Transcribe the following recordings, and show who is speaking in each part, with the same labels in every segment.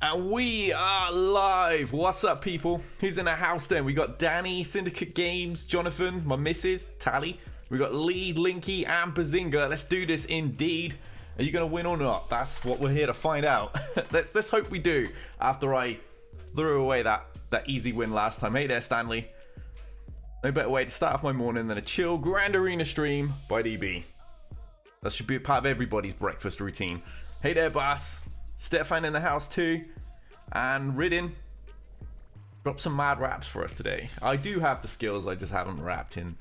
Speaker 1: And we are live. What's up, people? Who's in the house then? We got Danny, Syndicate Games, Jonathan, my missus, Tally. We got Lee, Linky, and Bazinga. Let's do this indeed. Are you going to win or not? That's what we're here to find out. let's hope we do after I threw away that easy win last time. Hey there, Stanley. No better way to start off my morning than a chill Grand Arena stream by DB. That should be a part of everybody's breakfast routine. Hey there, boss. Stefan in the house too. And Ridden. Drop some mad raps for us today. I do have the skills, I just haven't rapped in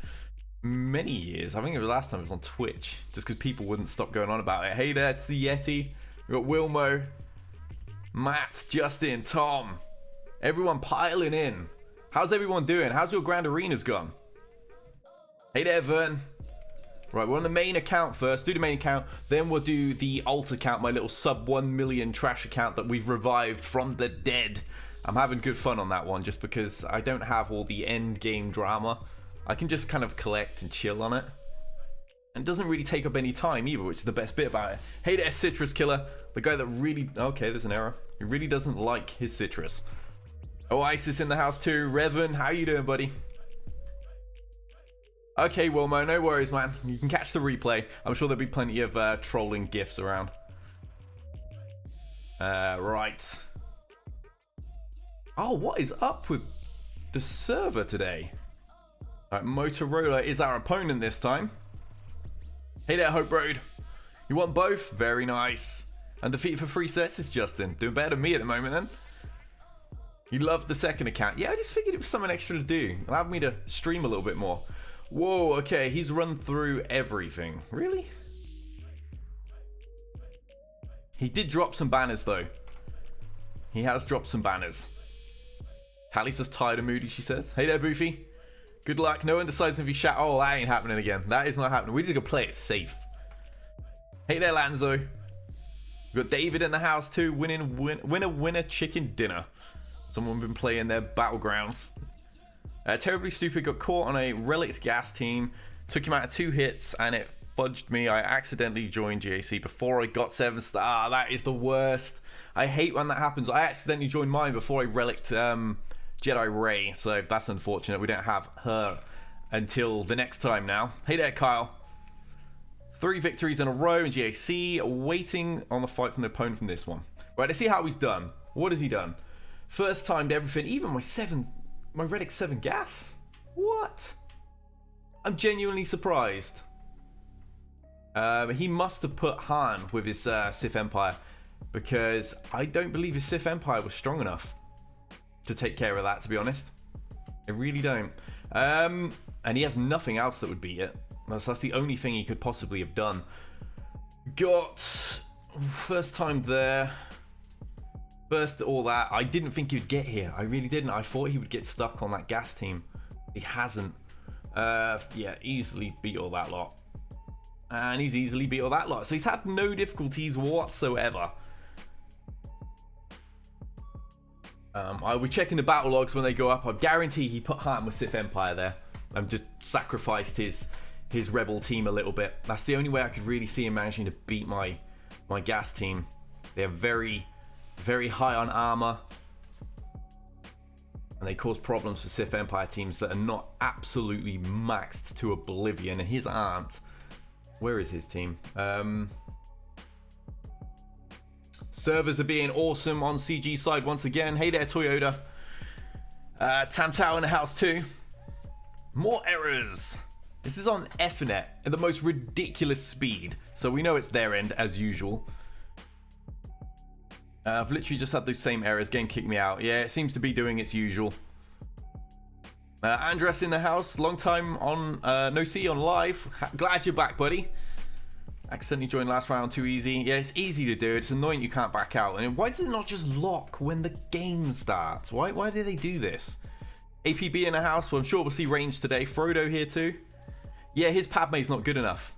Speaker 1: many years. I think it was last time it was on Twitch. Just because people wouldn't stop going on about it. Hey there, it's the Yeti. We got Wilmo. Matt, Justin, Tom. Everyone piling in. How's everyone doing? How's your Grand Arenas gone? Hey there, Vern. Right, we're on the main account first. Do the main account. Then we'll do the alt account, my little sub 1 million trash account that we've revived from the dead. I'm having good fun on that one just because I don't have all the end game drama. I can just kind of collect and chill on it. And it doesn't really take up any time either, which is the best bit about it. Hey there, Citrus Killer. The guy that really... Okay, there's an error. He really doesn't like his citrus. Oh, Isis in the house too. Revan, how you doing, buddy? Okay, Wilmo, no worries, man. You can catch the replay. I'm sure there'll be plenty of trolling gifs around. Right. Oh, what is up with the server today? Right, Motorola is our opponent this time. Hey there, Hope Road. You want both? Very nice. Undefeated for 3 sets is Justin. Doing better than me at the moment, then. You love the second account. Yeah, I just figured it was something extra to do. Allowed me to stream a little bit more. Whoa, okay, he's run through everything. Really? He did drop some banners, though. He has dropped some banners. Hallie's just tired and moody, she says. Hey there, Boofy. Good luck. No one decides if you shout. Oh, that ain't happening again. That is not happening. We're just going to play it safe. Hey there, Lanzo. We've got David in the house, too. Winner chicken dinner. Someone been playing their battlegrounds. Terribly Stupid got caught on a relic gas team, took him out of 2 hits, and it fudged me. I accidentally joined GAC before I got 7 star. That is the worst. I hate when that happens. I accidentally joined mine before I relicked Jedi Ray, so that's unfortunate. We don't have her until the next time now. Hey there, Kyle. 3 victories in a row in GAC, waiting on the fight from the opponent from this one. Right, let's see how he's done. What has he done? First timed everything, even my Relic 7 gas? What? I'm genuinely surprised. He must have put Han with his Sith Empire, because I don't believe his Sith Empire was strong enough to take care of that, to be honest. I really don't. And he has nothing else that would beat it. That's the only thing he could possibly have done. Got first time there. First all that, I didn't think he'd get here. I really didn't. I thought he would get stuck on that gas team. He hasn't. Yeah, easily beat all that lot. And he's easily beat all that lot. So he's had no difficulties whatsoever. I will check in the battle logs when they go up. I guarantee he put Han with Sith Empire there. And just sacrificed his rebel team a little bit. That's the only way I could really see him managing to beat my gas team. They're very high on armor, and they cause problems for Sith Empire teams that are not absolutely maxed to oblivion, and his aren't. Where is his team? Servers are being awesome on CG side once again. Hey there, Toyota. Tantao in the house too. More errors. This is on Ethernet at the most ridiculous speed, so we know it's their end as usual. I've literally just had those same errors. Game kicked me out. Yeah, it seems to be doing its usual. Andres in the house. Long time on no see on live. Glad you're back, buddy. Accidentally joined last round too easy. Yeah, it's easy to do. It's annoying you can't back out. And why does it not just lock when the game starts? Why do they do this? APB in the house. Well, I'm sure we'll see range today. Frodo here too. Yeah, his Padme's not good enough.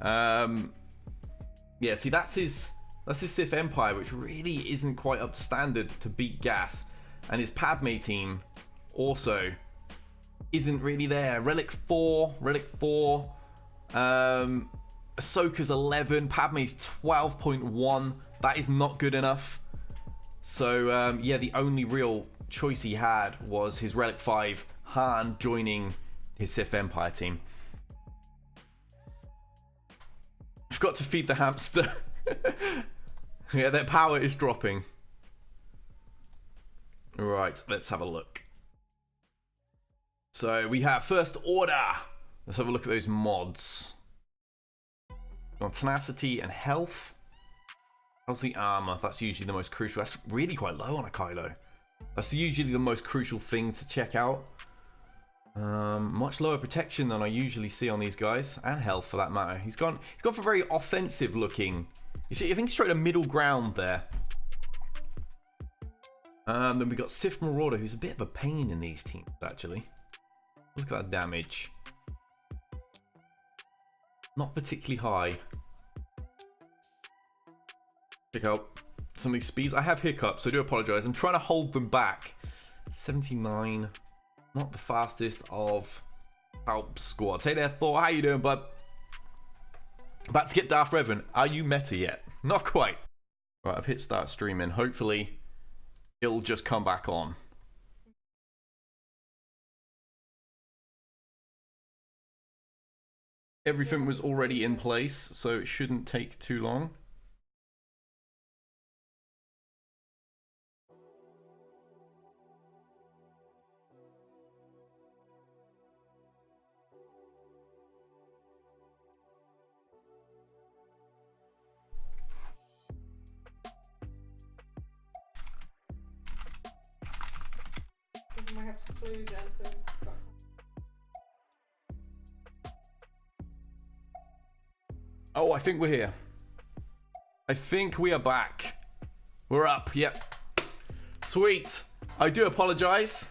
Speaker 1: Yeah, see, that's his Sith Empire, which really isn't quite up to standard to beat Gas. And his Padme team also isn't really there. Relic 4. Ahsoka's 11. Padme's 12.1. That is not good enough. So, yeah, the only real choice he had was his Relic 5 Han joining his Sith Empire team. Forgot to feed the hamster. Yeah, their power is dropping. Right, let's have a look. So we have First Order. Let's have a look at those mods. On tenacity and health. How's the armor? That's usually the most crucial. That's really quite low on a Kylo. That's usually the most crucial thing to check out. Much lower protection than I usually see on these guys, and health for that matter. He's gone for very offensive looking. You see, I think he's trying a middle ground there. Then we got Sith Marauder, who's a bit of a pain in these teams actually. Look at that damage. Not particularly high. Check out some of these speeds. I have hiccups, so I do apologize. I'm trying to hold them back. 79. Not the fastest of Alp squads. Hey there, Thor. How you doing, bud? About to get Darth Revan. Are you meta yet? Not quite. Right, I've hit start streaming. Hopefully, it'll just come back on. Everything was already in place, so it shouldn't take too long.
Speaker 2: I might have to close it and put it back.
Speaker 1: Oh, I think we're here. I think we are back. We're up, yep. Sweet. I do apologize.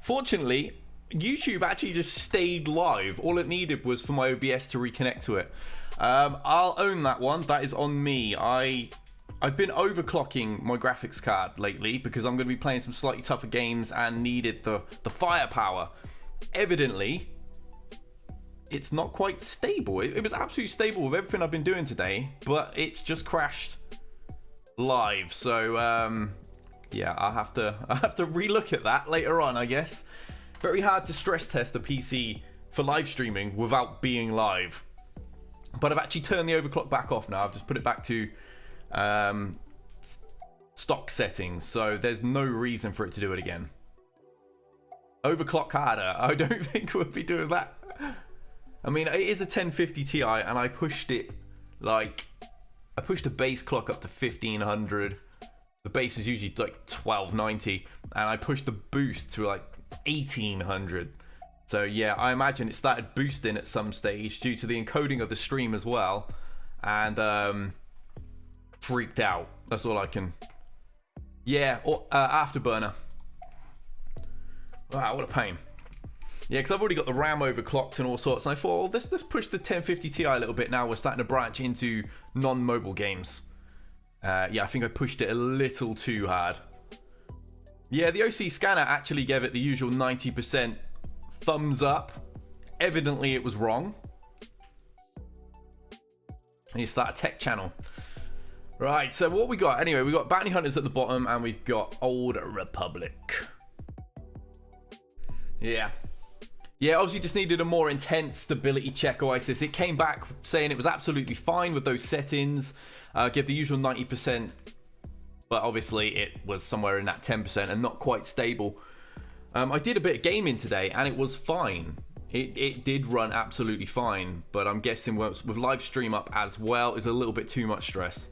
Speaker 1: Fortunately, YouTube actually just stayed live. All it needed was for my OBS to reconnect to it. I'll own that one. That is on me. I've been overclocking my graphics card lately because I'm going to be playing some slightly tougher games and needed the firepower. Evidently, it's not quite stable. It was absolutely stable with everything I've been doing today, but it's just crashed live. So yeah, I'll have to relook at that later on, I guess. Very hard to stress test the PC for live streaming without being live. But I've actually turned the overclock back off now. I've just put it back to stock settings, so there's no reason for it to do it again. Overclock harder. I don't think we'll be doing that. I mean, it is a 1050 Ti, and I pushed it I pushed the base clock up to 1500. The base is usually like 1290, and I pushed the boost to like 1800. So yeah, I imagine it started boosting at some stage due to the encoding of the stream as well, and freaked out. That's all I can. Yeah, or afterburner. Wow, what a pain. Yeah, because I've already got the RAM overclocked and all sorts, and I thought, well, let's push the 1050 Ti a little bit now. We're starting to branch into non-mobile games. Yeah, I think I pushed it a little too hard. Yeah, the OC scanner actually gave it the usual 90% thumbs up. Evidently, it was wrong. And you start a tech channel. Right, so what we got? Anyway, we got Bounty Hunters at the bottom, and we've got Old Republic. Yeah. Yeah, obviously just needed a more intense stability check OISIS. It came back saying it was absolutely fine with those settings. Give the usual 90%, but obviously it was somewhere in that 10% and not quite stable. I did a bit of gaming today, and it was fine. It did run absolutely fine, but I'm guessing with live stream up as well is a little bit too much stress.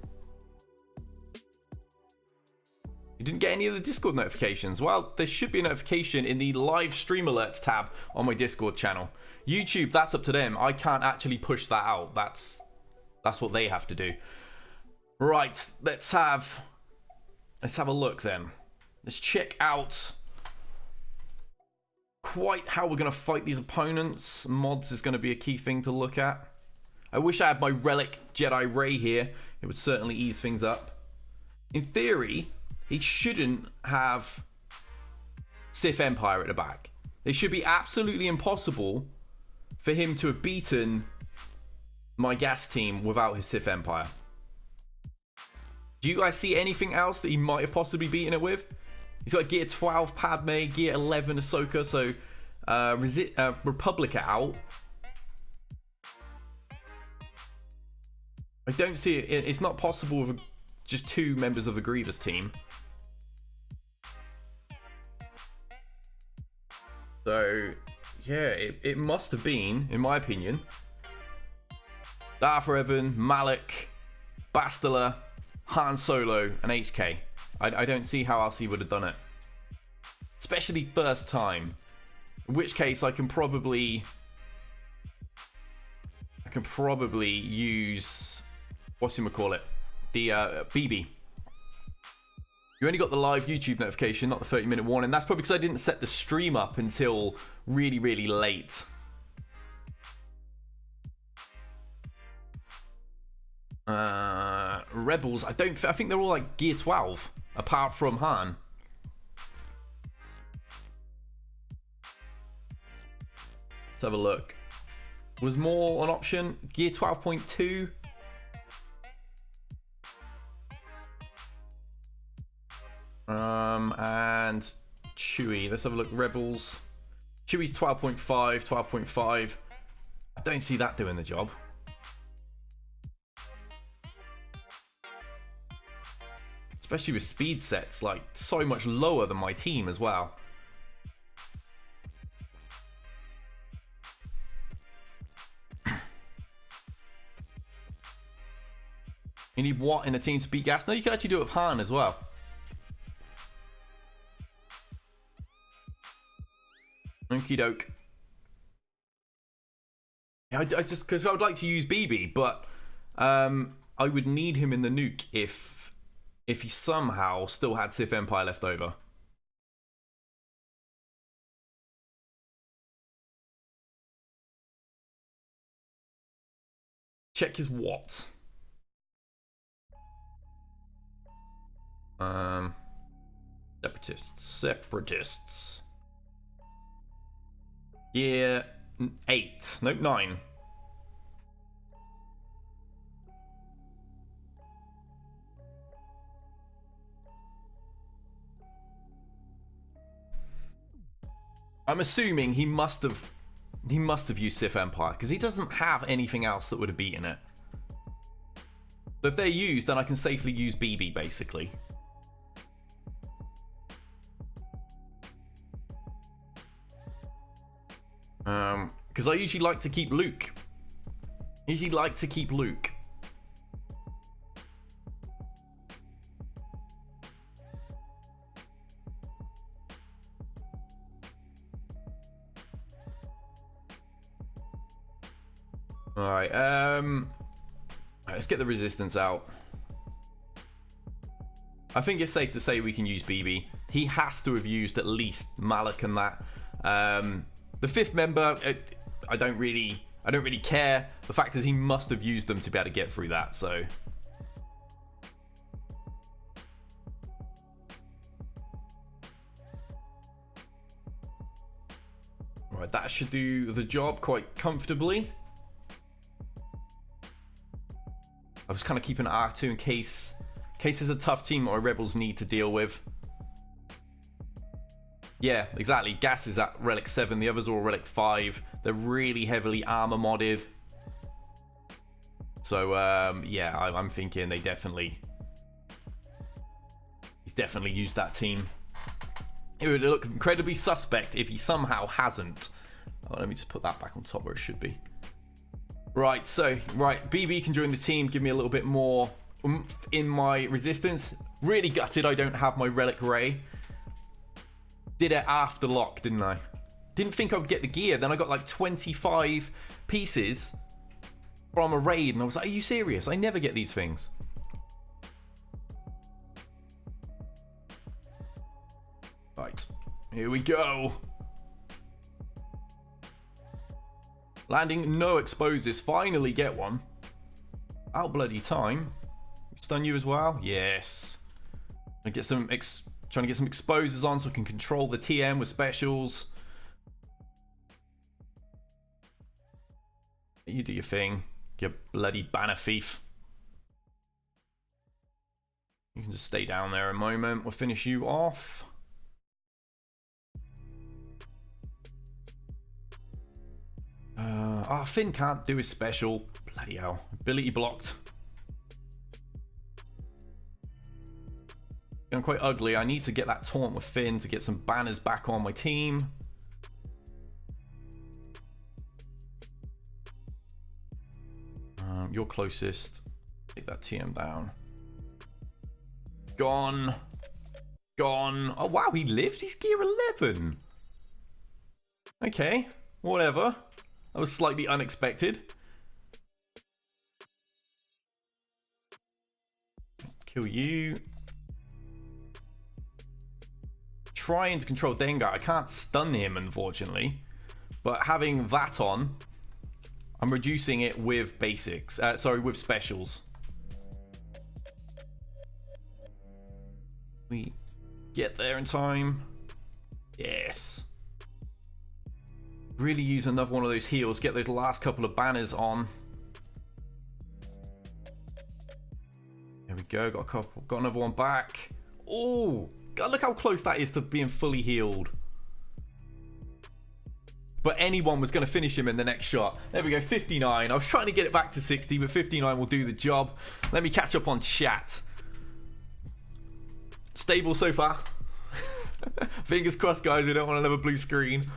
Speaker 1: You didn't get any of the Discord notifications? Well, there should be a notification in the live stream alerts tab on my Discord channel. YouTube, that's up to them. I can't actually push that out. That's what they have to do. Right, let's have a look then. Let's check out quite how we're going to fight these opponents. Mods is going to be a key thing to look at. I wish I had my Relic Jedi Ray here. It would certainly ease things up. In theory, he shouldn't have Sith Empire at the back. It should be absolutely impossible for him to have beaten my gas team without his Sith Empire. Do you guys see anything else that he might have possibly beaten it with? He's got Gear 12 Padme, Gear 11 Ahsoka, so Republic out. I don't see it. It's not possible with just 2 members of the Grievous team. So, yeah, it must have been, in my opinion, Darth Revan, Malik, Bastila, Han Solo, and HK. I don't see how else he would have done it. Especially first time. In which case I can probably use, whatchamacallit, the BB. You only got the live YouTube notification, not the 30-minute warning. That's probably because I didn't set the stream up until really, really late. Rebels, I think they're all like Gear 12, apart from Han. Let's have a look. Was more an option? Gear 12.2. And Chewie. Let's have a look. Rebels. Chewie's 12.5, 12.5. I don't see that doing the job. Especially with speed sets, like, so much lower than my team as well. You need what in a team to beat gas? No, you can actually do it with Han as well. Okie doke. Yeah, I just, because I would like to use BB, but I would need him in the nuke if he somehow still had Sith Empire left over. Check his what? Separatists. Year 8. Nope, 9. I'm assuming he must have used Sith Empire, because he doesn't have anything else that would have beaten it. So if they're used, then I can safely use BB, basically. Because I usually like to keep Luke. Alright, let's get the resistance out. I think it's safe to say we can use BB. He has to have used at least Malik and that. The 5th member, I don't really care. The fact is he must have used them to be able to get through that, so. Alright, that should do the job quite comfortably. I was kind of keeping an eye out in case there's a tough team or Rebels need to deal with. Yeah, exactly. Gas is at Relic 7. The others are all Relic 5. They're really heavily armor modded. So, yeah, I'm thinking he's definitely used that team. It would look incredibly suspect if he somehow hasn't. Oh, let me just put that back on top where it should be. Right, BB can join the team, give me a little bit more oomph in my resistance. Really gutted I don't have my Relic Ray. Did it after lock, didn't I? Didn't think I would get the gear. Then I got like 25 pieces from a raid, and I was like, are you serious? I never get these things. Right, here we go. Landing no exposes. Finally get one. Out bloody time. Stun you as well? Yes. I get some trying to get some exposers on so I can control the TM with specials. You do your thing. You bloody banner thief. You can just stay down there a moment. We'll finish you off. Finn can't do his special. Bloody hell. Ability blocked. Going quite ugly. I need to get that taunt with Finn to get some banners back on my team. You're closest. Take that TM down. Gone. Gone. Oh, wow. He lived. He's gear 11. Okay. Whatever. That was slightly unexpected. Kill you. Trying to control Dengar. I can't stun him, unfortunately. But having that on, I'm reducing it with basics. Sorry, with specials. We get there in time. Yes. Really use another one of those heals. Get those last couple of banners on. There we go. Got a couple. Got another one back. Oh, God, look how close that is to being fully healed. But anyone was going to finish him in the next shot. There we go, 59. I was trying to get it back to 60, but 59 will do the job. Let me catch up on chat. Stable so far. Fingers crossed, guys. We don't want another blue screen.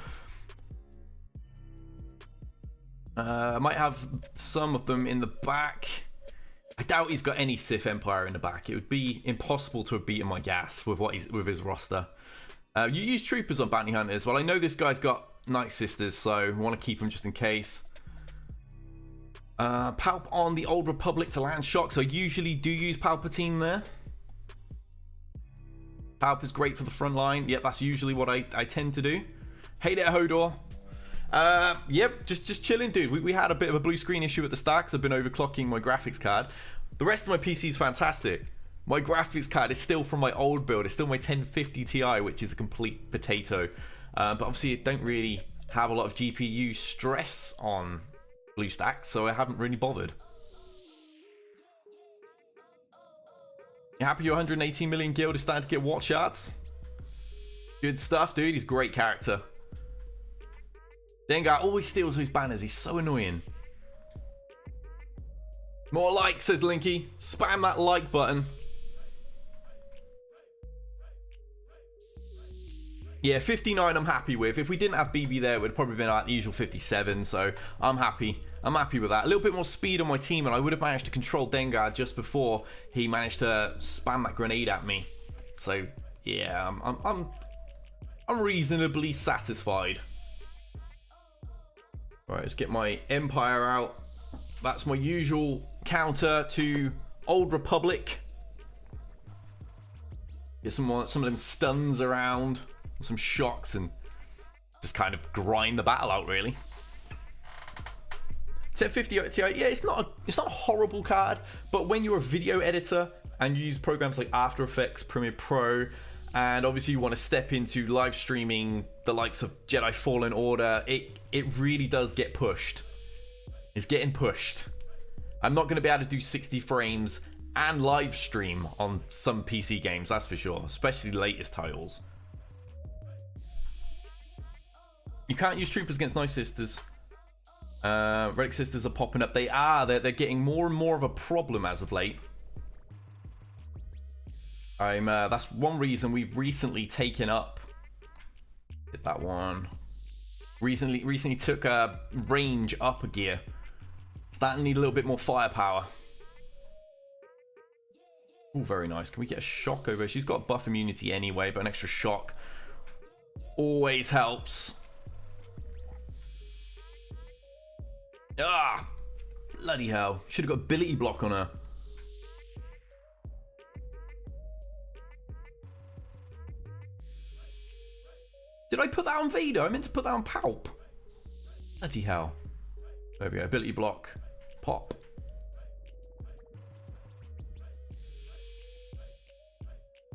Speaker 1: I might have some of them in the back. I doubt he's got any Sith Empire in the back. It would be impossible to have beaten my gas with with his roster. You use troopers on bounty hunters. Well, I know this guy's got Night Sisters, so I want to keep him just in case. Palp on the Old Republic to land shocks. I usually do use Palpatine there. Palp is great for the front line. Yep, that's usually what I tend to do. Hey there, Hodor. Yep, just chilling, dude. We had a bit of a blue screen issue at the start because I've been overclocking my graphics card. The rest of my PC is fantastic. My graphics card is still from my old build. It's still my 1050 Ti, which is a complete potato. But obviously, I don't really have a lot of GPU stress on BlueStacks, so I haven't really bothered. You happy your 118 million guild is starting to get watch yards? Good stuff, dude. He's a great character. Dengar always steals those banners. He's so annoying. More likes, says Linky. Spam that like button. Yeah, 59 I'm happy with. If we didn't have BB there, it would have probably been like the usual 57, so I'm happy. I'm happy with that. A little bit more speed on my team, and I would have managed to control Dengar just before he managed to spam that grenade at me. So, yeah, I'm reasonably satisfied. Right, let's get my Empire out. That's my usual counter to Old Republic. Get some of them stuns around, some shocks, and just kind of grind the battle out, really. 1050 Ti, yeah, it's not a horrible card, but when you're a video editor and you use programs like After Effects, Premiere Pro, and obviously you want to step into live streaming the likes of Jedi Fallen Order, it really does get pushed. It's getting pushed. I'm not going to be able to do 60 frames and live stream on some PC games, that's for sure, especially the latest titles. You can't use troopers against Night Sisters. Relic Sisters are popping up. They're getting more and more of a problem as of late. That's one reason we've recently taken up. Hit that one. Recently took range up a gear. Starting to need a little bit more firepower. Oh, very nice. Can we get a shock over? She's got buff immunity anyway, but an extra shock always helps. Ah, bloody hell. Should have got ability block on her. Did I put that on Vader? I meant to put that on Palp. Bloody hell. There we go. Ability block. Pop.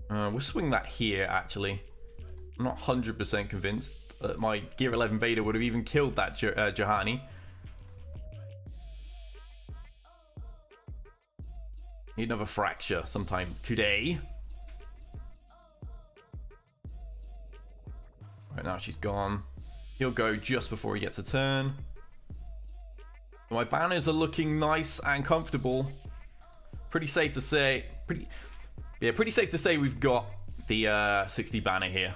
Speaker 1: We'll swing that here, actually. I'm not 100% convinced that my Gear 11 Vader would have even killed that Juhani. Need another fracture sometime today. Right now she's gone. He'll go just before he gets a turn. My banners are looking nice and comfortable. Pretty safe to say. Pretty safe to say we've got the 60 banner here.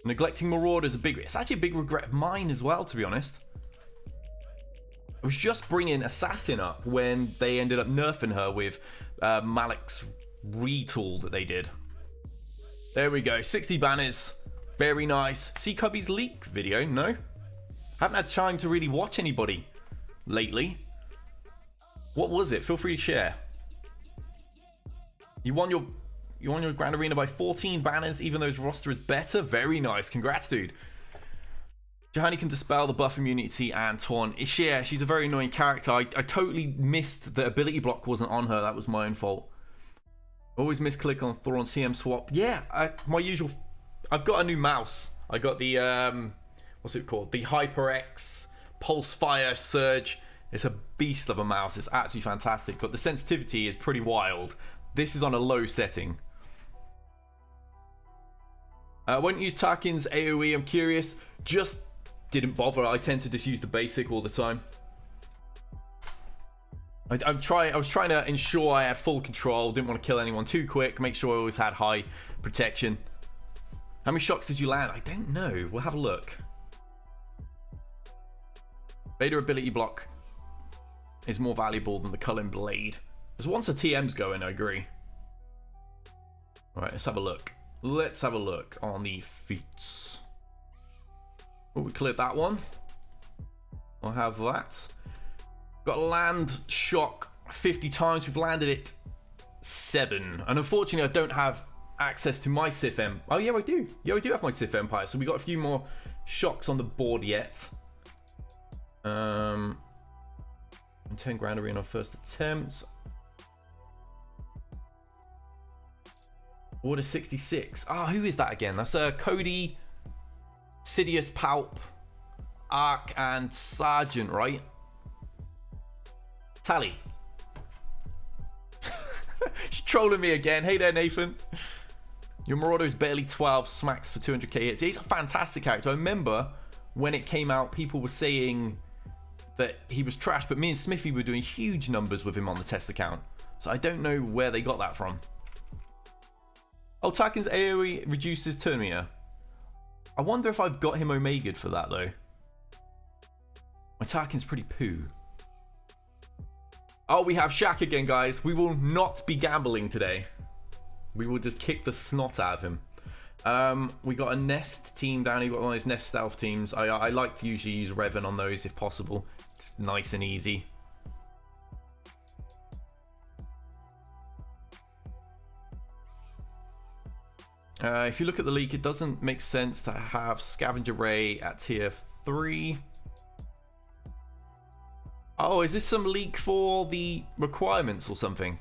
Speaker 1: Neglecting Marauders it's actually a big regret of mine as well, to be honest. I was just bringing Assassin up when they ended up nerfing her with Malik's retool that they did. There we go, 60 banners, very nice. See Cubby's leak video? No? Haven't had time to really watch anybody lately. What was it? Feel free to share. You won your Grand Arena by 14 banners, even though his roster is better. Very nice. Congrats, dude. Johanny can dispel the buff immunity and taunt. Yeah, she's a very annoying character. I totally missed the ability block wasn't on her. That was my own fault. Always misclick on Thor on CM swap. Yeah, my usual. I've got a new mouse. I got the what's it called? The HyperX Pulse Fire Surge. It's a beast of a mouse. It's actually fantastic, but the sensitivity is pretty wild. This is on a low setting. Won't use Tarkin's AoE. I'm curious. Just didn't bother. I tend to just use the basic all the time. I was trying to ensure I had full control. Didn't want to kill anyone too quick. Make sure I always had high protection. How many shocks did you land? I don't know. We'll have a look. Vader ability block is more valuable than the Cullen Blade. Because once the TM's going, I agree. Alright, let's have a look. Let's have a look on the feats. Oh, we cleared that one. I'll have that. Got to land shock 50 times. We've landed it 7. And unfortunately, I don't have access to my Sith Empire. Oh, yeah, I do. Yeah, I do have my Sith Empire. So we got a few more shocks on the board yet. 10 Grand Arena on first attempt. Order 66. Ah, who is that again? That's Cody, Sidious, Palp, Ark, and Sergeant, right? Tally. She's trolling me again. Hey there, Nathan. Your Marauder is barely 12, smacks for 200k hits. He's a fantastic character. I remember when it came out, people were saying that he was trash, but me and Smithy were doing huge numbers with him on the test account. So I don't know where they got that from. Oh, Tarkin's AoE reduces turn meter. I wonder if I've got him Omega'd for that, though. My Tarkin's pretty poo. Oh, we have Shaq again, guys. We will not be gambling today. We will just kick the snot out of him. We got a Nest team down here. We got one of those Nest stealth teams. I like to usually use Revan on those if possible. Just nice and easy. If you look at the leak, it doesn't make sense to have Scavenger Ray at tier 3. Oh, is this some leak for the requirements or something?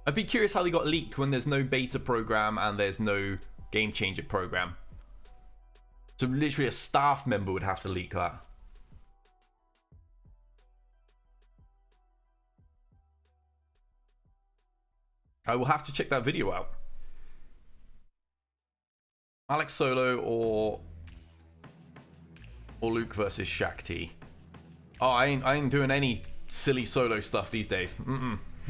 Speaker 1: I'd be curious how they got leaked when there's no beta program and there's no game changer program. So literally a staff member would have to leak that. I will have to check that video out. Alex Solo or Luke versus Shaq T. Oh, I ain't doing any silly solo stuff these days.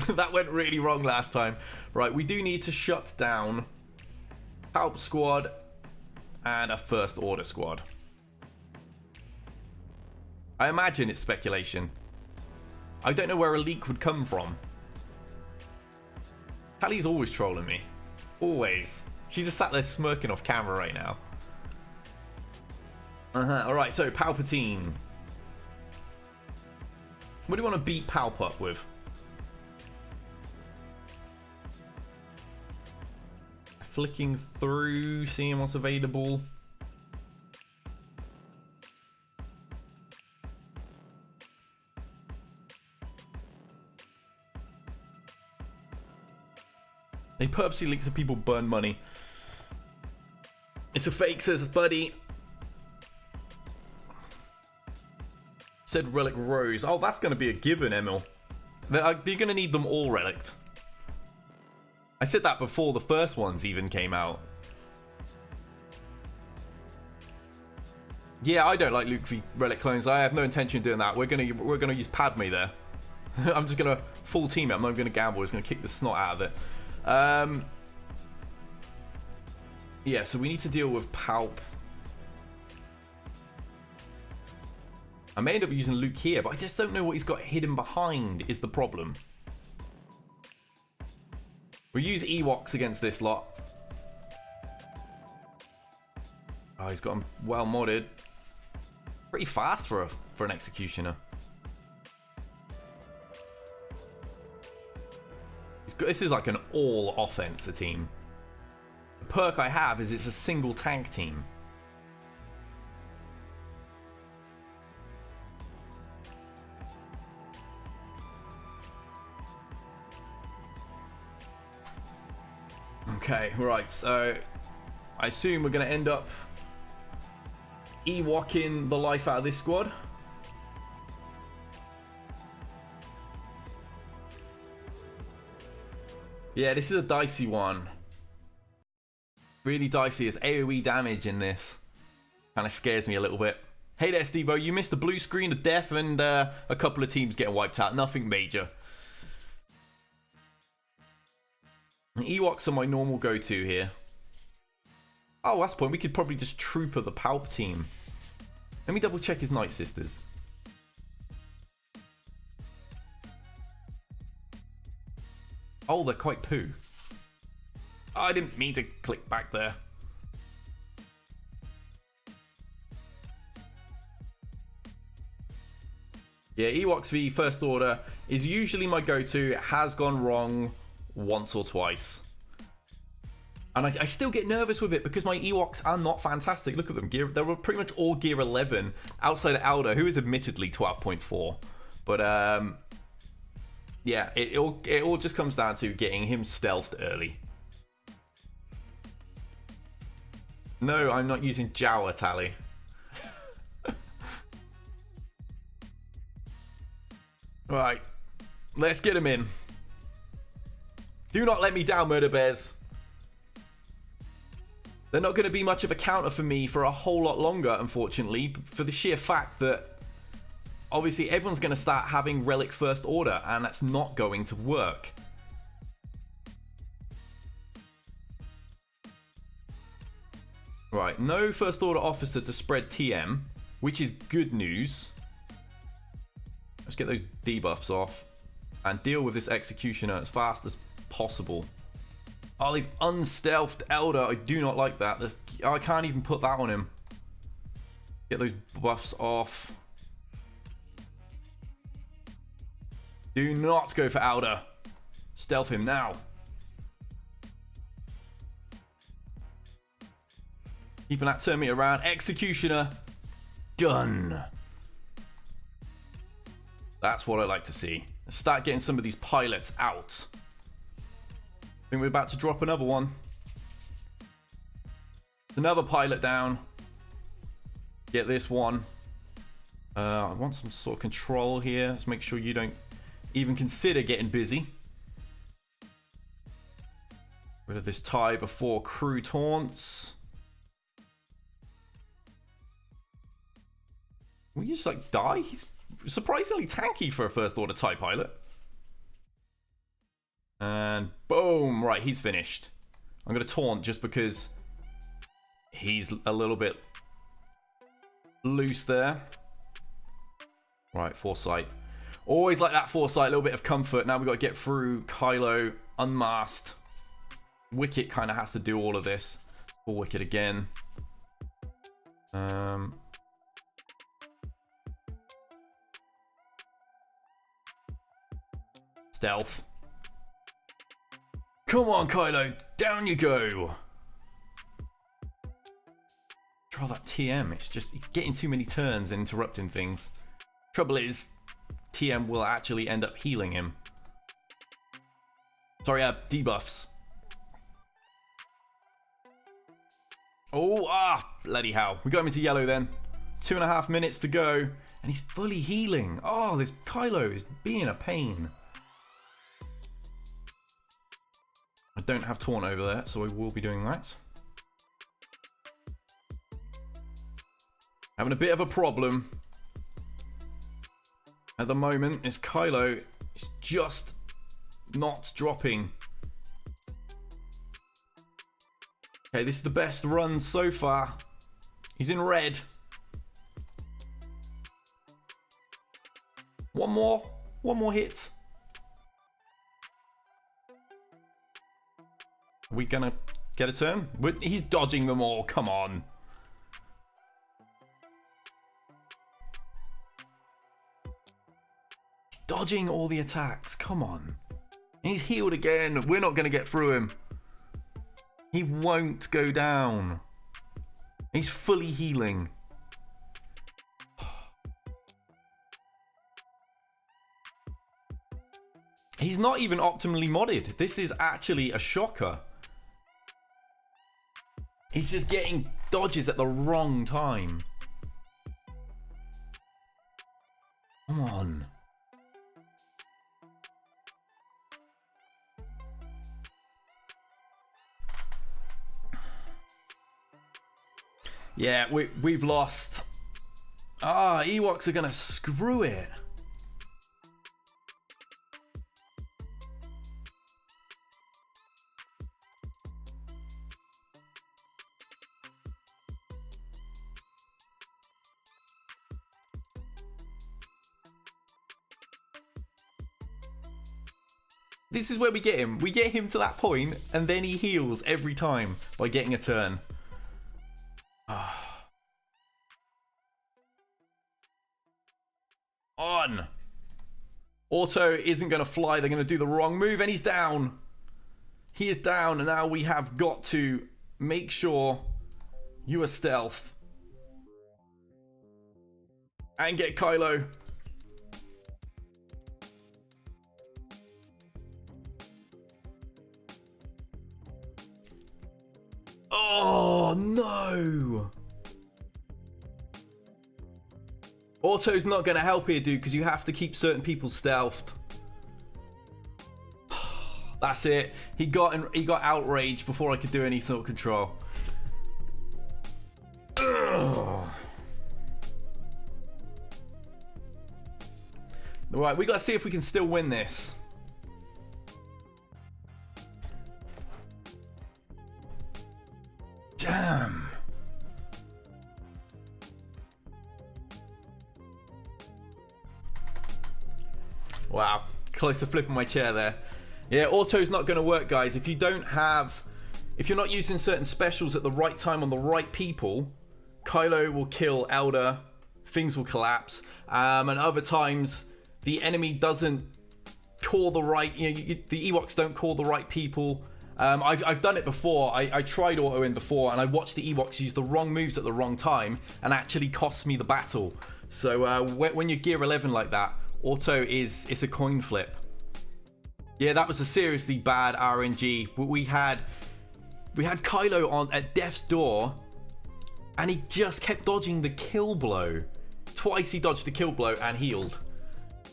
Speaker 1: That went really wrong last time. Right, we do need to shut down Palp Squad and a First Order Squad. I imagine it's speculation. I don't know where a leak would come from. Hallie's always trolling me. Always. She's just sat there smirking off camera right now. Alright, so Palpatine. What do you want to beat Palp up with? Flicking through, seeing what's available. They purposely leak so people burn money. It's a fake, says Buddy. Said Relic Rose. Oh, that's going to be a given, Emil. You're going to need them all relicked. I said that before the first ones even came out. Yeah, I don't like Luke v relic clones. I have no intention of doing that. We're gonna use Padme there. I'm just gonna full team it. I'm not gonna gamble. I'm just gonna kick the snot out of it. Yeah, so we need to deal with Palp. I may end up using Luke here, but I just don't know what he's got hidden behind is the problem. We'll use Ewoks against this lot. Oh, he's got him well modded. Pretty fast for an executioner. This is like an all offense team. The perk I have is it's a single tank team. Okay, right, so I assume we're going to end up Ewoking the life out of this squad. Yeah, this is a dicey one. Really dicey. It's AoE damage in this. Kind of scares me a little bit. Hey there, Steve-O. You missed the blue screen of death and a couple of teams getting wiped out. Nothing major. Ewoks are my normal go-to here. Oh, that's the point. We could probably just trooper the Palp team. Let me double check his Night Sisters. Oh, they're quite poo. Oh, I didn't mean to click back there. Yeah, Ewoks v First Order is usually my go-to. It has gone wrong once or twice. And I still get nervous with it because my Ewoks are not fantastic. Look at them. They were pretty much all gear 11 outside of Alda, who is admittedly 12.4. But yeah, it all just comes down to getting him stealthed early. No, I'm not using Jawa Tally. Right, let's get him in. Do not let me down, Murder Bears. They're not going to be much of a counter for me for a whole lot longer, unfortunately, for the sheer fact that obviously everyone's going to start having Relic First Order, and that's not going to work. Right, no First Order officer to spread TM, which is good news. Let's get those debuffs off and deal with this Executioner as fast as possible. Oh, they've unstealthed Elder. I do not like that. I can't even put that on him. Get those buffs off. Do not go for Elder. Stealth him now. Keeping that turn meter around. Executioner. Done. That's what I like to see. Let's start getting some of these pilots out. I think we're about to drop another one. Another pilot down. Get this one. I want some sort of control here. Let's make sure you don't even consider getting busy. Rid of this tie before crew taunts. Will you just like die? He's surprisingly tanky for a First Order TIE pilot. And boom, right, he's finished. I'm going to taunt just because he's a little bit loose there. Right, Foresight. Always like that Foresight, a little bit of comfort. Now we've got to get through Kylo unmasked. Wicket kind of has to do all of this. Full Wicket again. Stealth. Come on, Kylo. Down you go. Try that TM. It's just getting too many turns and interrupting things. Trouble is, TM will actually end up healing him. Sorry, debuffs. Oh, bloody hell. We got him into yellow then. 2.5 minutes to go. And he's fully healing. Oh, this Kylo is being a pain. don't have taunt over there, so I will be doing that. Having a bit of a problem at the moment is Kylo is just not dropping. Okay, this is the best run so far. He's in red. One more hit. Are we gonna get a turn? He's dodging them all, come on. He's dodging all the attacks, come on. He's healed again, we're not gonna get through him. He won't go down. He's fully healing. He's not even optimally modded. This is actually a shocker. He's just getting dodges at the wrong time. Come on. Yeah, we've lost. Ewoks are gonna screw it. This is where we get him. We get him to that point, and then he heals every time by getting a turn. On. Auto isn't going to fly. They're going to do the wrong move, and he's down. He is down, and now we have got to make sure you are stealth. And get Kylo. Oh, no. Auto's not going to help here, dude, because you have to keep certain people stealthed. That's it. He got outraged before I could do any sort of control. Alright, we got to see if we can still win this. Damn. Wow, close to flipping my chair there. Yeah, auto's not going to work, guys. If you're not using certain specials at the right time on the right people, Kylo will kill Elder, things will collapse, and other times the enemy doesn't call the right, the Ewoks don't call the right people. I've done it before. I tried auto in before, and I watched the Ewoks use the wrong moves at the wrong time, and actually cost me the battle. So when you're gear 11 like that, auto it's a coin flip. Yeah, that was a seriously bad RNG. We had Kylo on at death's door, and he just kept dodging the kill blow. Twice he dodged the kill blow and healed.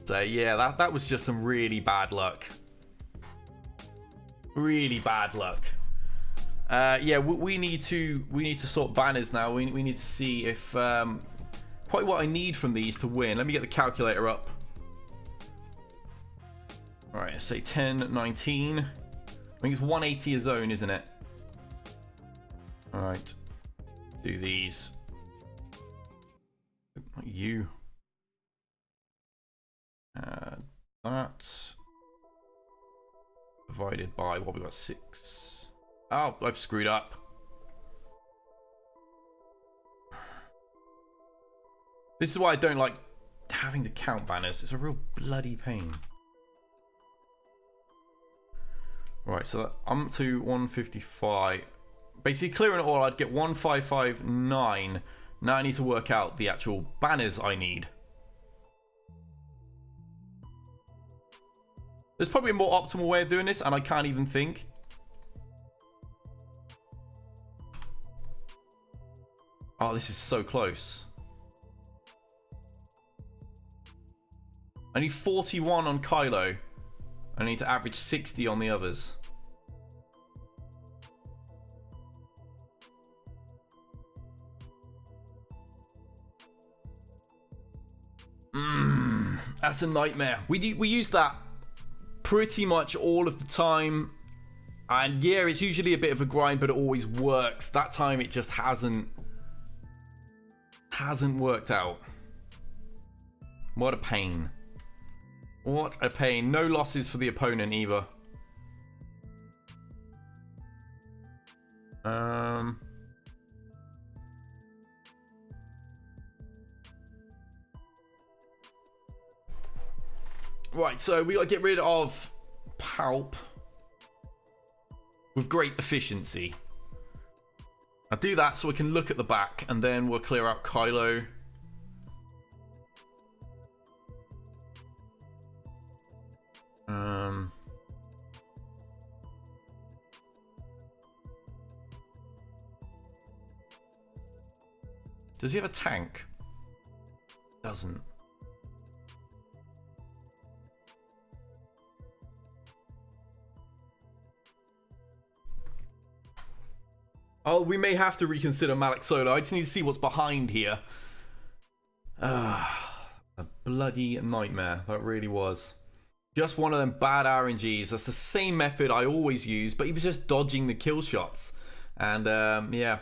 Speaker 1: So yeah, that was just some really bad luck. Really bad luck. Yeah, we need to sort banners now. We need to see if quite what I need from these to win. Let me get the calculator up. All right, say 10, 19. I think it's 180 a zone, isn't it? All right, do these. Not you. That divided by what we got, 6. Oh, I've screwed up. This is why I don't like having to count banners. It's a real bloody pain. Right, so I'm up to 155. Basically clearing it all, I'd get 1559. Now I need to work out the actual banners I need. There's probably a more optimal way of doing this, and I can't even think. Oh, this is so close. I need 41 on Kylo. I need to average 60 on the others. That's a nightmare. We use that pretty much all of the time. And yeah, it's usually a bit of a grind, but it always works. That time it just hasn't worked out. What a pain. What a pain. No losses for the opponent either. Right, so we gotta get rid of Palp with great efficiency. I'll do that so we can look at the back, and then we'll clear out Kylo. Does he have a tank? Doesn't. Oh, we may have to reconsider Malik Solo. I just need to see what's behind here. A bloody nightmare. That really was. Just one of them bad RNGs. That's the same method I always use, but he was just dodging the kill shots. And yeah.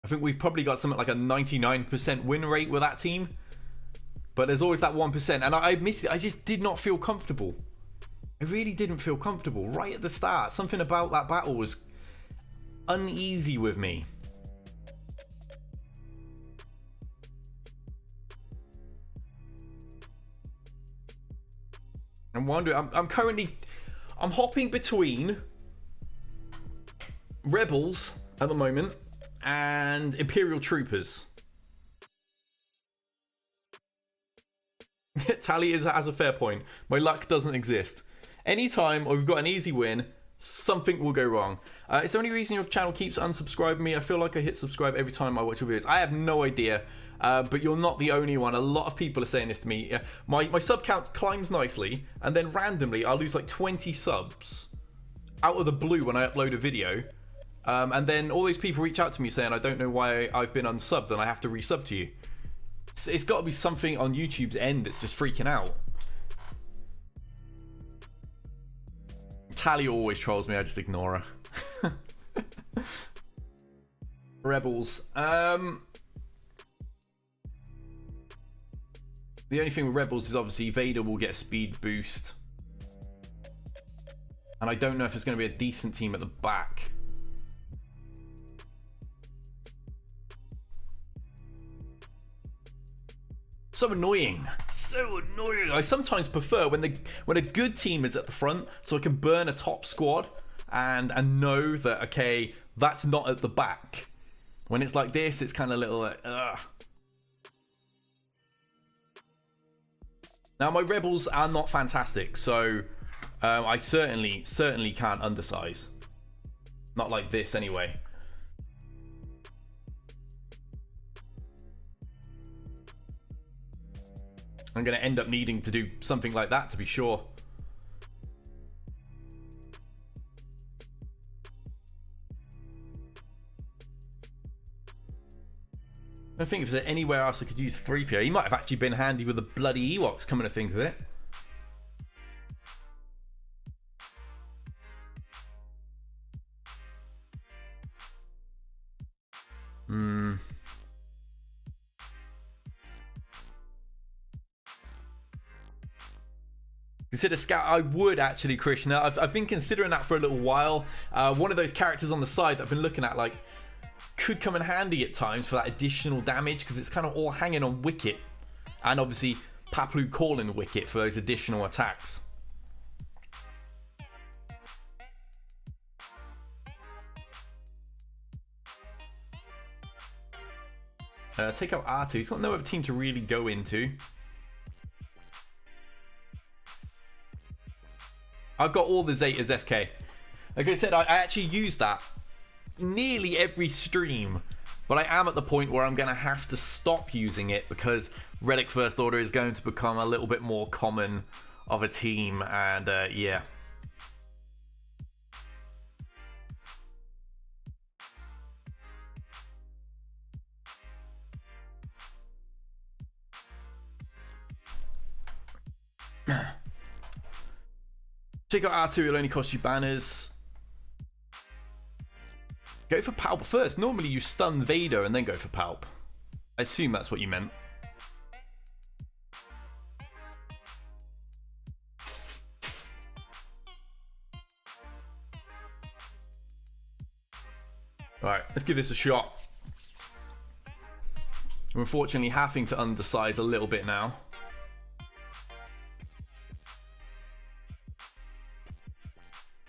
Speaker 1: I think we've probably got something like a 99% win rate with that team. But there's always that 1%. And I admit it, I just did not feel comfortable. I really didn't feel comfortable right at the start. Something about that battle was uneasy with me. I'm wondering, I'm currently, I'm hopping between Rebels at the moment and Imperial Troopers. Tally has a fair point. My luck doesn't exist. Anytime we've got an easy win, something will go wrong. Is there any reason your channel keeps unsubscribing me? I feel like I hit subscribe every time I watch your videos. I have no idea, but you're not the only one. A lot of people are saying this to me. My sub count climbs nicely, and then randomly I'll lose like 20 subs out of the blue when I upload a video. And then all these people reach out to me saying, I don't know why I've been unsubbed and I have to resub to you. It's got to be something on YouTube's end that's just freaking out. Tally always trolls me, I just ignore her. Rebels. The only thing with Rebels is obviously Vader will get a speed boost. And I don't know if it's going to be a decent team at the back. So annoying. So annoying. I sometimes prefer when a good team is at the front, so I can burn a top squad and know that, okay, that's not at the back. When it's like this, it's kind of a little like, ugh. Now my Rebels are not fantastic, so I certainly can't undersize. Not like this anyway. I'm going to end up needing to do something like that to be sure. I don't think if there's anywhere else I could use 3PO. He might have actually been handy with the bloody Ewoks, coming to think of it. Consider Scout. I would actually, Krishna. I've been considering that for a little while. One of those characters on the side that I've been looking at, like, could come in handy at times for that additional damage, because it's kind of all hanging on Wicket. And obviously Paplu calling Wicket for those additional attacks. Take out R2. He's got no other team to really go into. I've got all the Zetas FK. Like I said, I actually use that nearly every stream, but I am at the point where I'm going to have to stop using it because Relic First Order is going to become a little bit more common of a team, and yeah. Check out R2, it'll only cost you banners. Go for Palp first. Normally you stun Vader and then go for Palp. I assume that's what you meant. Alright, let's give this a shot. We're unfortunately having to undersize a little bit now.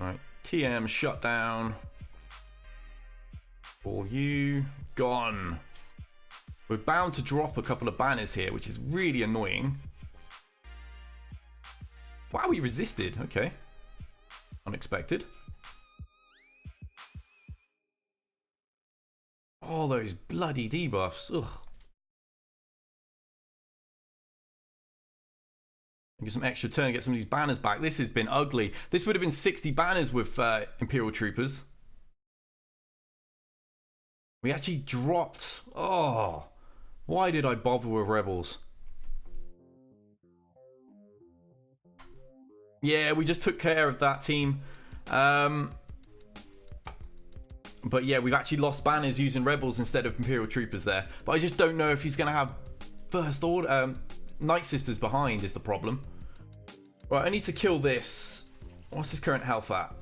Speaker 1: Alright, TM shut down. All you gone. We're bound to drop a couple of banners here, which is really annoying. Wow, he resisted. Okay. Unexpected. All those bloody debuffs. Ugh. Get some extra turn, get some of these banners back. This has been ugly. This would have been 60 banners with Imperial Troopers. We actually dropped. Oh, why did I bother with Rebels? Yeah, we just took care of that team. But yeah, we've actually lost banners using Rebels instead of Imperial Troopers there. But I just don't know if he's going to have First Order. Night Sisters behind is the problem. Right, I need to kill this. What's his current health at?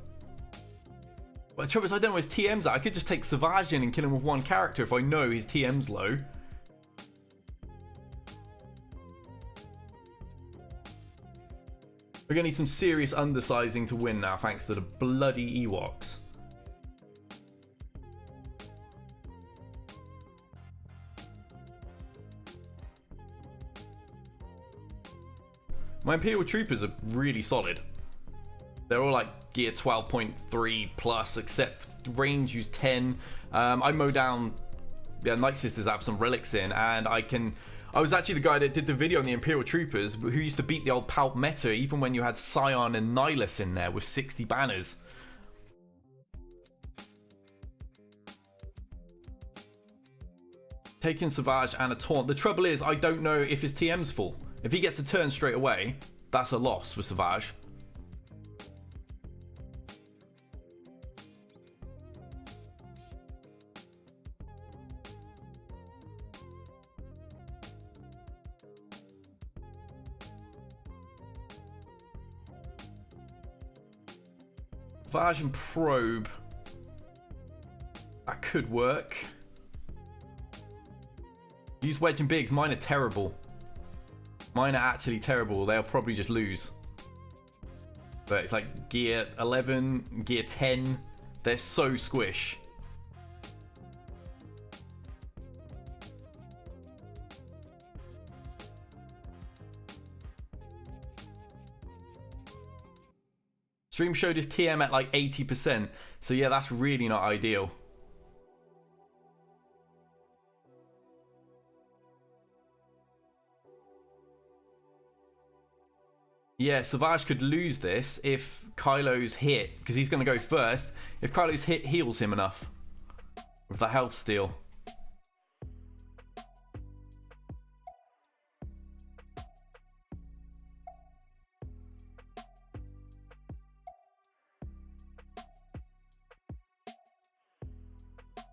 Speaker 1: Well, the trouble is I don't know where his TM's at. I could just take Savage in and kill him with one character if I know his TM's low. We're going to need some serious undersizing to win now, thanks to the bloody Ewoks. My Imperial Troopers are really solid. They're all like gear 12.3 plus, except range use 10. I mow down, yeah, Night Sisters have some relics in, and I was actually the guy that did the video on the Imperial Troopers, who used to beat the old Palp meta, even when you had Scion and Nihilus in there with 60 banners. Taking Savage and a taunt. The trouble is, I don't know if his TM's full. If he gets a turn straight away, that's a loss with Savage. Savage and Probe. That could work. Use Wedge and Biggs. Mine are terrible. Mine are actually terrible. They'll probably just lose. But it's like gear 11, gear 10. They're so squish. Stream showed his TM at like 80%. So yeah, that's really not ideal. Yeah, Savage could lose this if Kylo's hit, because he's going to go first. If Kylo's hit heals him enough with the health steal.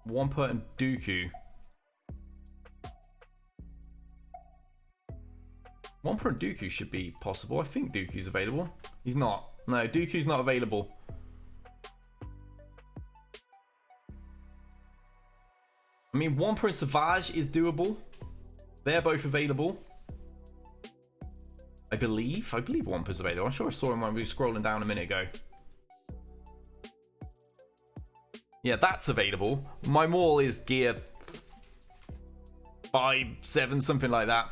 Speaker 1: Wampa and Dooku. Wampa and Dooku should be possible. I think Dooku's available. He's not. No, Dooku's not available. I mean, Wampa and Savage is doable. They're both available. I believe Wampa's available. I'm sure I saw him when we were scrolling down a minute ago. Yeah, that's available. My Maul is gear 5, 7, something like that.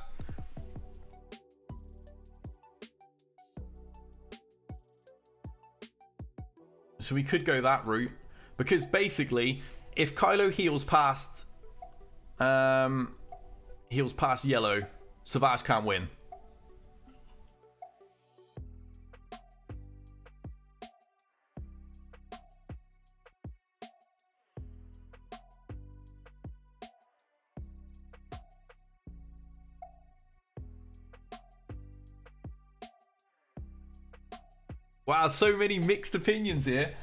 Speaker 1: So we could go that route, because basically, if Kylo heals past yellow, Savage can't win. Wow, so many mixed opinions here.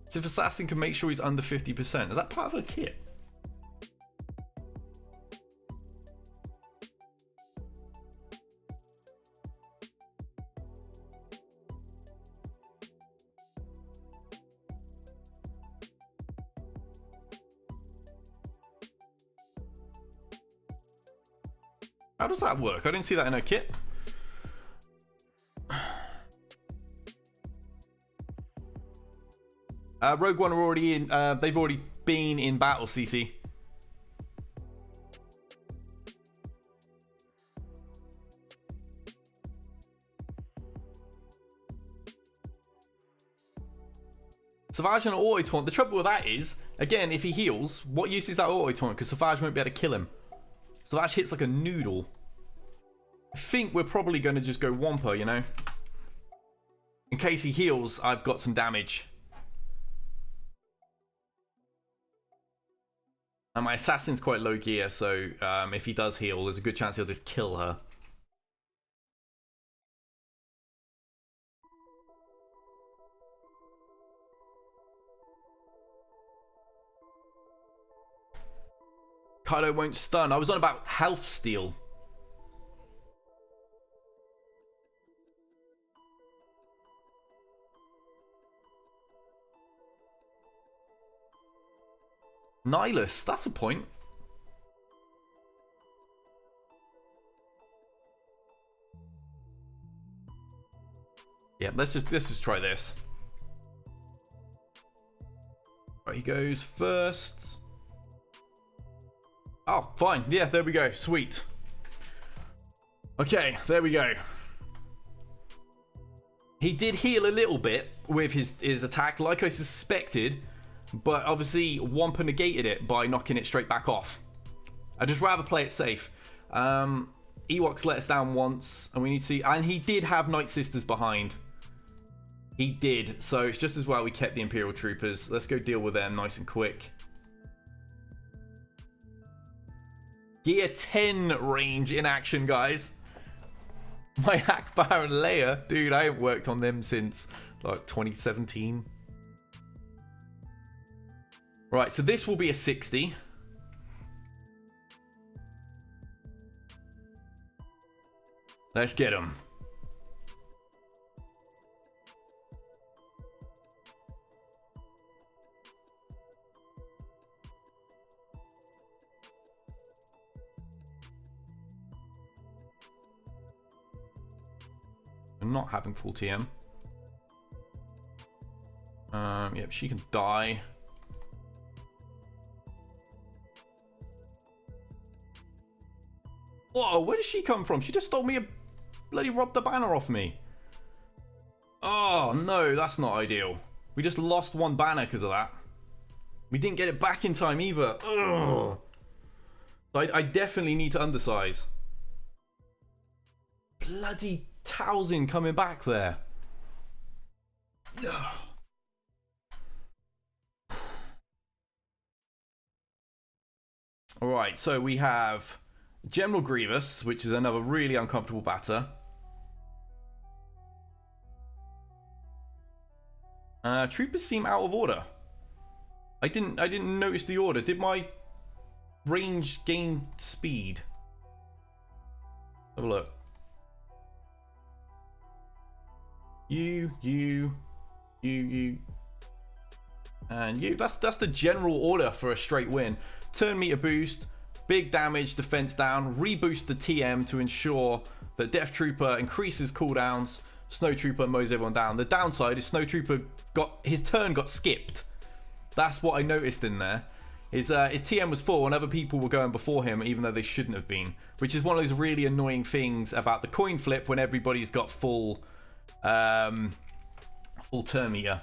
Speaker 1: So if Assassin can make sure he's under 50%, is that part of a kit? How does that work? I didn't see that in a kit. Rogue One are already in. They've already been in battle, CC. Savage and auto taunt. The trouble with that is, again, if he heals, what use is that auto taunt? Because Savage won't be able to kill him. Savage hits like a noodle. I think we're probably going to just go Wampa, you know. In case he heals, I've got some damage. And my assassin's quite low gear, so if he does heal, there's a good chance he'll just kill her. Kaido won't stun. I was on about health steal. Nihilus, that's a point. Yeah, let's just try this. Right, he goes first. Oh, fine. Yeah, there we go. Sweet. Okay, there we go. He did heal a little bit with his attack, like I suspected. But obviously, Wampa negated it by knocking it straight back off. I'd just rather play it safe. Ewoks let us down once, and we need to see... And he did have Night Sisters behind. He did, so it's just as well we kept the Imperial Troopers. Let's go deal with them nice and quick. Gear 10 range in action, guys. My Akbar and Leia. Dude, I haven't worked on them since, like, 2017. Right, so this will be a 60. Let's get him. I'm not having full TM. Yep, she can die. Whoa, where did she come from? She just stole me a... bloody robbed the banner off me. Oh, no, that's not ideal. We just lost one banner because of that. We didn't get it back in time either. Ugh. I definitely need to undersize. Bloody Towson coming back there. Ugh. Alright, so we have... General Grievous, which is another really uncomfortable batter. Troopers seem out of order. I didn't notice the order. Did my range gain speed? Have a look. You, and you. That's the general order for a straight win. Turn meter boost. Big damage, defense down, reboost the TM to ensure that Death Trooper increases cooldowns, Snow Trooper mows everyone down. The downside is Snow Trooper his turn got skipped. That's what I noticed in there. His TM was full and other people were going before him even though they shouldn't have been. Which is one of those really annoying things about the coin flip when everybody's got full turn meter.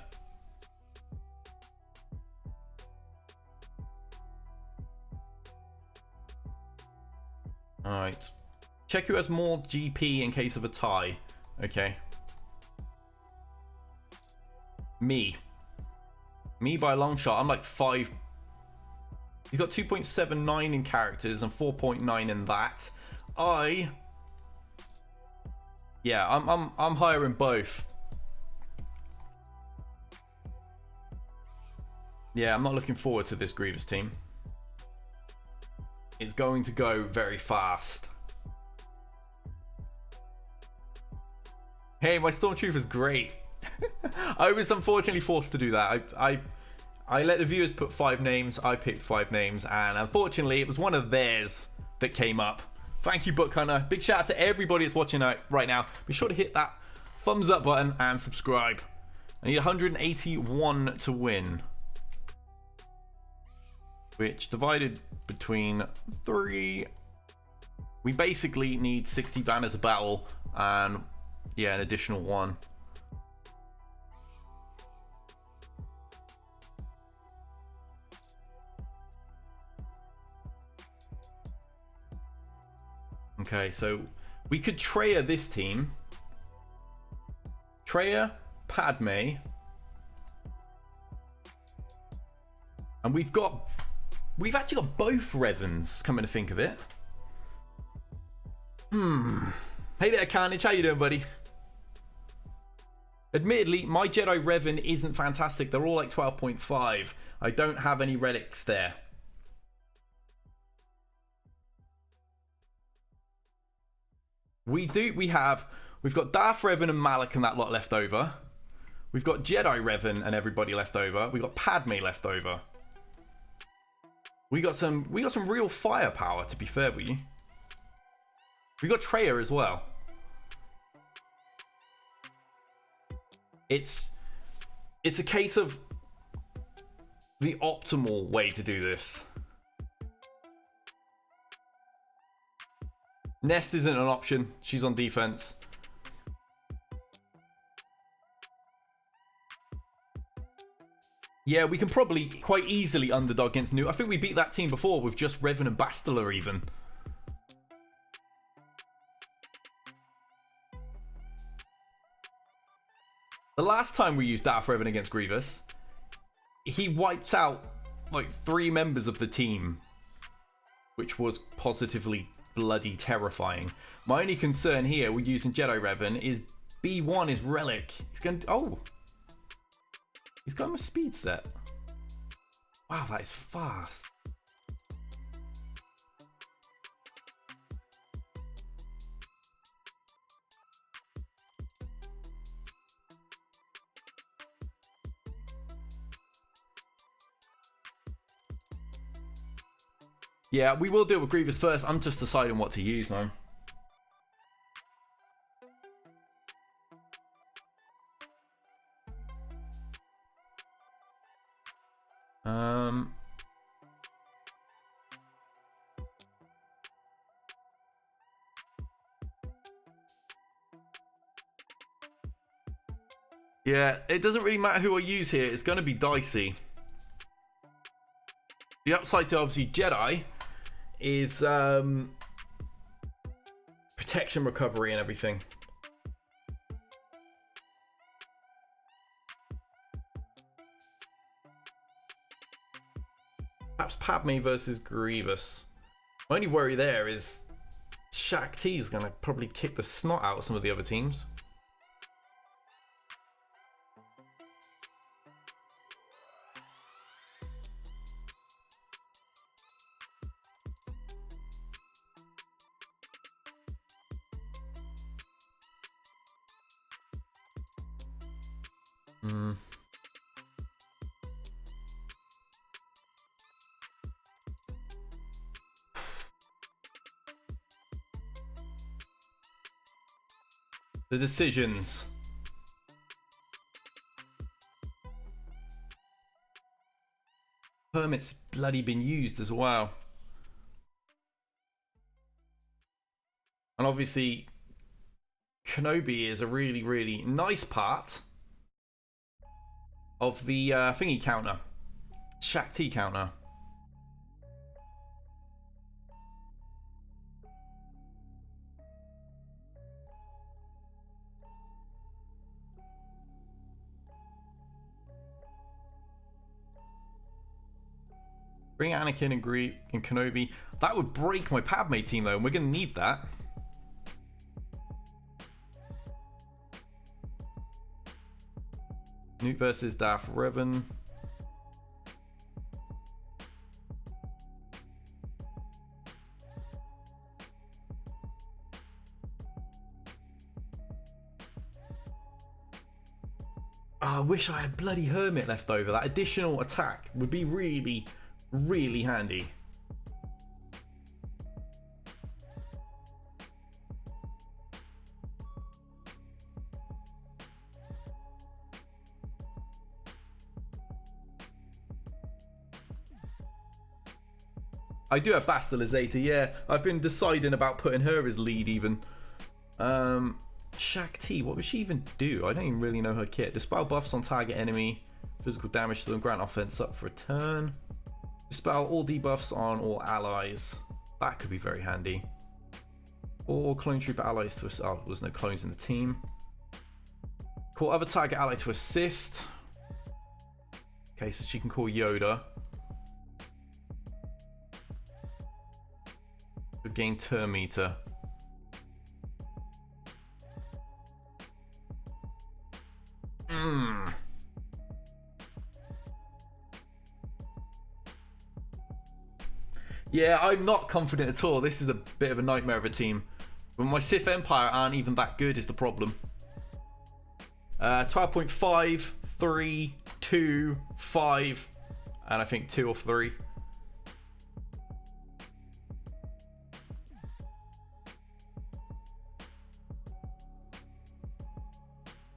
Speaker 1: Alright. Check who has more GP in case of a tie. Okay. Me by a long shot. I'm like 5. He's got 2.79 in characters and 4.9 in that. Yeah, I'm higher in both. Yeah, I'm not looking forward to this Grievous team. It's going to go very fast. Hey, my Stormtrooper's great. I was unfortunately forced to do that. I let the viewers put 5 names. I picked 5 names, and unfortunately, it was one of theirs that came up. Thank you, Book Hunter. Big shout out to everybody that's watching right now. Be sure to hit that thumbs up button and subscribe. I need 181 to win, which divided between 3. We basically need 60 banners a battle, and yeah, an additional 1. Okay, so we could Treya this team. Treya, Padme. And we've actually got both Revens, coming to think of it. Hey there, Carnage, how you doing, buddy? Admittedly, my Jedi Revan isn't fantastic. They're all like 12.5. I don't have any relics there. We've got Darth Revan and Malak and that lot left over. We've got Jedi Revan and everybody left over. We've got Padme left over. We got some real firepower, to be fair with you. We got Treya as well. It's a case of the optimal way to do this. Nest isn't an option. She's on defense. Yeah, we can probably quite easily underdog against New. I think we beat that team before with just Revan and Bastila even. The last time we used Darth Revan against Grievous, he wiped out like 3 members of the team, which was positively bloody terrifying. My only concern here with using Jedi Revan is B1 is relic. He's going to... He's got him a speed set. Wow, that is fast. Yeah, we will deal with Grievous first. I'm just deciding what to use now. Yeah, it doesn't really matter who I use here. It's going to be dicey. The upside to obviously Jedi is protection, recovery, and everything. Perhaps Padme versus Grievous. My only worry there is Shaq T is going to probably kick the snot out of some of the other teams. The decisions. Permit's bloody been used as well. And obviously, Kenobi is a really, really nice part of the thingy counter. Shaq T counter. Bring Anakin and Greek and Kenobi. That would break my Padme team though, and we're going to need that. Newt versus Darth Revan. Oh, I wish I had bloody Hermit left over. That additional attack would be really, really handy. I do have Bastila Zeta, yeah. I've been deciding about putting her as lead even. Shakti, what would she even do? I don't even really know her kit. Dispel buffs on target enemy. Physical damage to them. Grant offense up for a turn. Dispel all debuffs on all allies. That could be very handy. All clone trooper allies to assist. Oh, there's no clones in the team. Call other target ally to assist. Okay, so she can call Yoda. To gain turn meter. Yeah, I'm not confident at all. This is a bit of a nightmare of a team. But my Sith Empire aren't even that good is the problem. 12.5, 3, 2, 5, and I think 2 or 3.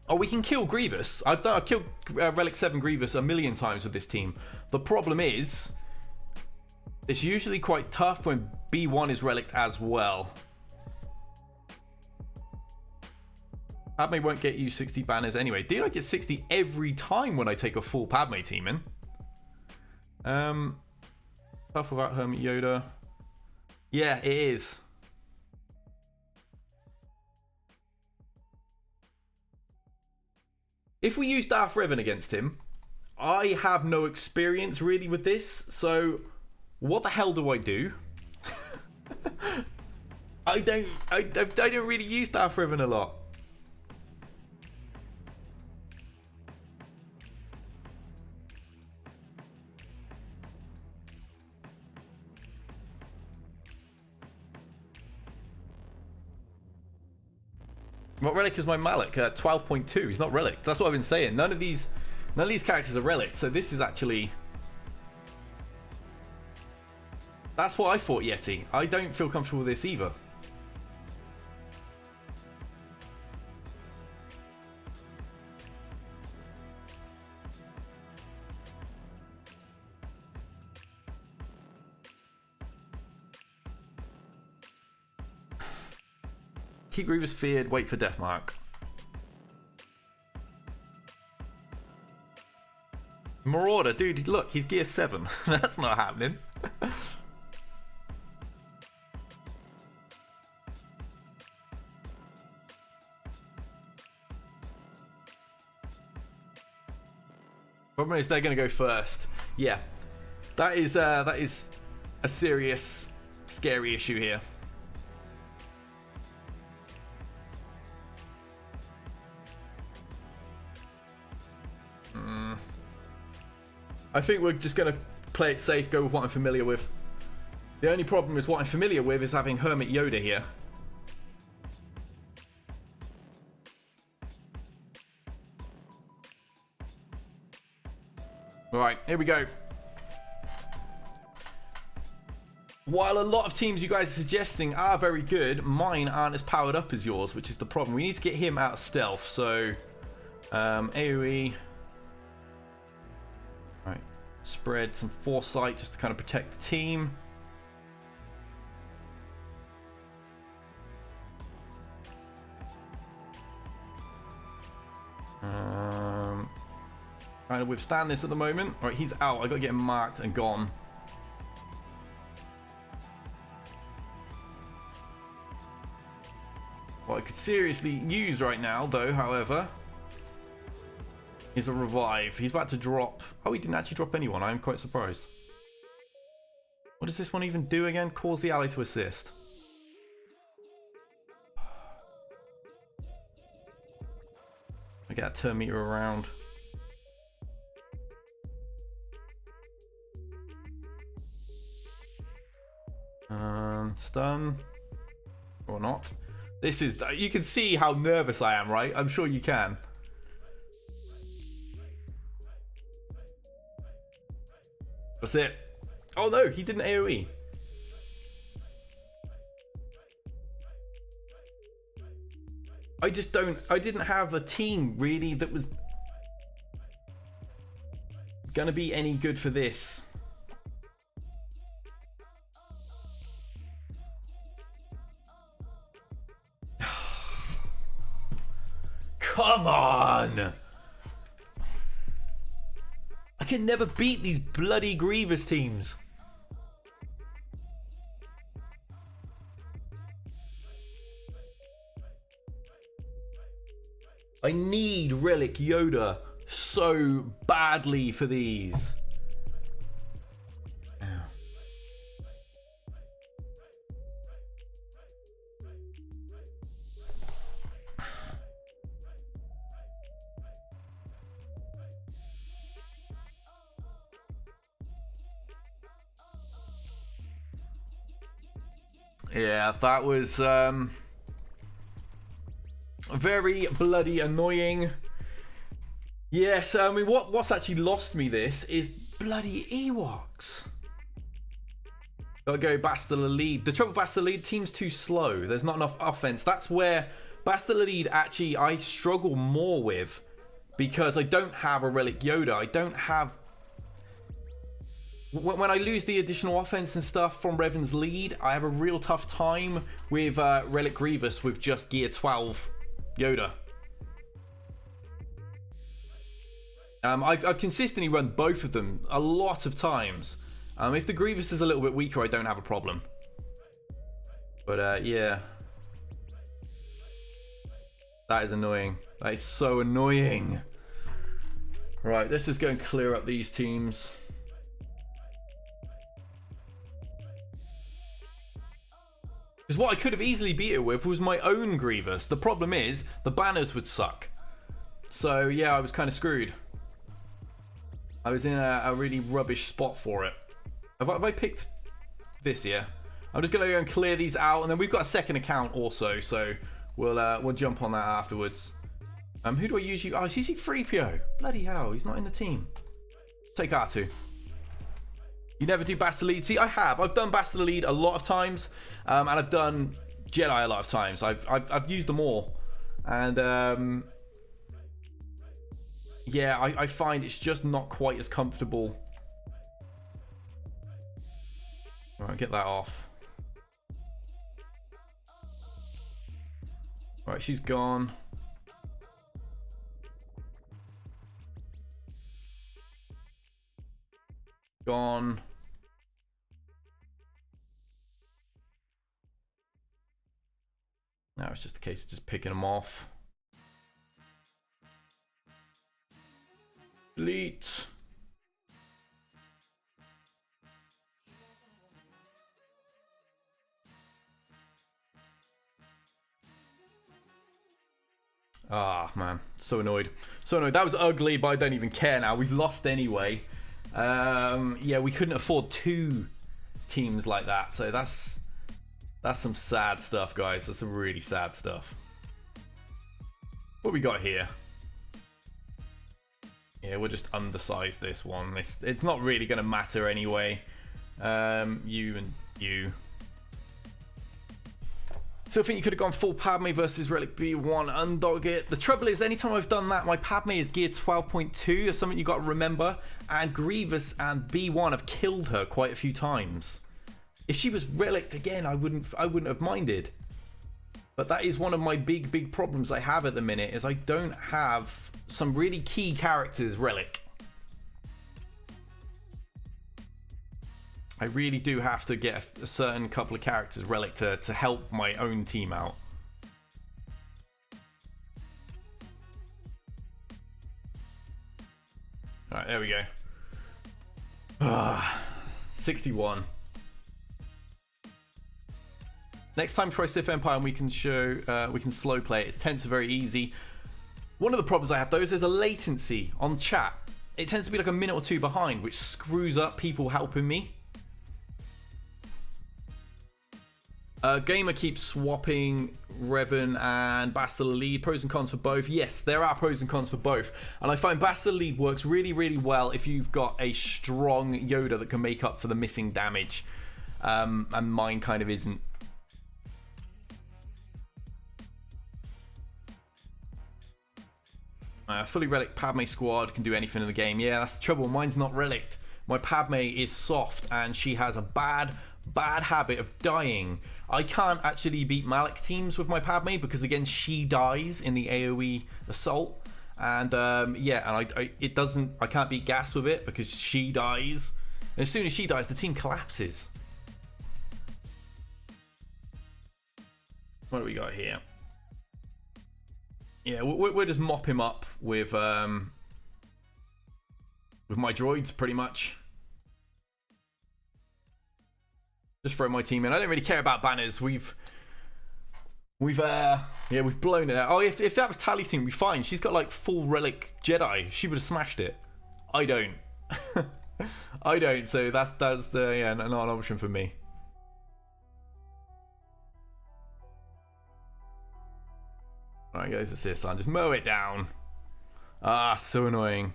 Speaker 1: Oh, we can kill Grievous. I've killed Relic 7 Grievous a million times with this team. The problem is, it's usually quite tough when B1 is relicked as well. Padme won't get you 60 banners anyway. Did I get 60 every time when I take a full Padme team in? Tough without Hermit Yoda. Yeah, it is. If we use Darth Revan against him, I have no experience really with this, so what the hell do I do? I don't really use Darth Revan a lot. What relic is my Malak? 12.2. He's not relic. That's what I've been saying. None of these characters are relic. So this is actually. That's what I thought, Yeti. I don't feel comfortable with this either. Keep Grievous feared, wait for Deathmark. Marauder, dude, look, he's gear 7. That's not happening. Problem is they're going to go first. Yeah, that is a serious, scary issue here. I think we're just going to play it safe, go with what I'm familiar with. The only problem is what I'm familiar with is having Hermit Yoda here. Alright, here we go. While a lot of teams you guys are suggesting are very good, mine aren't as powered up as yours, which is the problem. We need to get him out of stealth, so AoE. Right, spread some foresight just to kind of protect the team. Trying to withstand this at the moment. Right, he's out. I got to get him marked and gone. What I could seriously use right now, though, however, is a revive. He's about to drop. Oh, he didn't actually drop anyone. I'm quite surprised. What does this one even do again? Cause the ally to assist. I get a turn meter around. Stun. Or not. This is... You can see how nervous I am, right? I'm sure you can. That's it. Oh no, he didn't AoE. I didn't have a team really that was gonna be any good for this. Come on! I can never beat these bloody Grievous teams. I need Relic Yoda so badly for these. Yeah, that was very bloody annoying. Yes, I mean, what's actually lost me this is bloody Ewoks. Gotta go Bastila lead. The trouble with Bastila lead, team's too slow. There's not enough offense. That's where Bastila lead actually I struggle more with, because I don't have a Relic Yoda. I don't have... When I lose the additional offense and stuff from Revan's lead, I have a real tough time with Relic Grievous with just Gear 12 Yoda. I've consistently run both of them a lot of times. If the Grievous is a little bit weaker, I don't have a problem. But yeah. That is annoying. That is so annoying. Right, let's just go and clear up these teams. Because what I could have easily beat it with was my own Grievous. The problem is, the banners would suck. So yeah, I was kind of screwed. I was in a really rubbish spot for it. Have I picked this here? I'm just going to go and clear these out, and then we've got a second account also, so we'll jump on that afterwards. Who do I usually... Oh, I was using 3PO. Bloody hell, he's not in the team. Take R2. You never do Bastila lead. See, I have. I've done Bastila lead a lot of times, and I've done Jedi a lot of times. I've used them all, and yeah, I find it's just not quite as comfortable. All right, get that off. All right, she's gone. Gone. Now it's just a case of just picking them off. Delete. Ah, man. So annoyed. So annoyed. That was ugly, but I don't even care now. We've lost anyway. Yeah, we couldn't afford two teams like that. So that's some sad stuff, guys. That's some really sad stuff. What we got here? Yeah, we'll just undersize this one. It's not really going to matter anyway. You and you. So I think you could have gone full Padme versus Relic B1, undog it. The trouble is, anytime I've done that, my Padme is gear 12.2, or something you got to remember. And Grievous and B1 have killed her quite a few times. If she was Relic'd again, I wouldn't have minded. But that is one of my big problems I have at the minute, is I don't have some really key characters Relic. I really do have to get a certain couple of characters Relic to help my own team out. Alright, there we go. 61. Next time try Sith Empire and we can slow play it. It's tends to very easy. One of the problems I have though is there's a latency on chat. It tends to be like a minute or two behind, which screws up people helping me. Gamer keeps swapping Revan and Bastila lead. Pros and cons for both. Yes, there are pros and cons for both. And I find Bastila lead works really, really well if you've got a strong Yoda that can make up for the missing damage. And mine kind of isn't. Fully relic Padme squad can do anything in the game. Yeah, that's the trouble. Mine's not relicked. My Padme is soft and she has a bad habit of dying. I can't actually beat Malak teams with my Padme because again she dies in the AoE assault, and yeah, and I can't beat Gas with it because she dies. And as soon as she dies, the team collapses. What do we got here? Yeah, we'll just mop him up with my droids pretty much. Just throw my team in. I don't really care about banners. We've blown it out. Oh, if that was Tally's team, we'd be fine. She's got like full relic Jedi. She would have smashed it. I don't. I don't. So that's the not an option for me. Alright guys, it's this. Just mow it down. Ah, so annoying.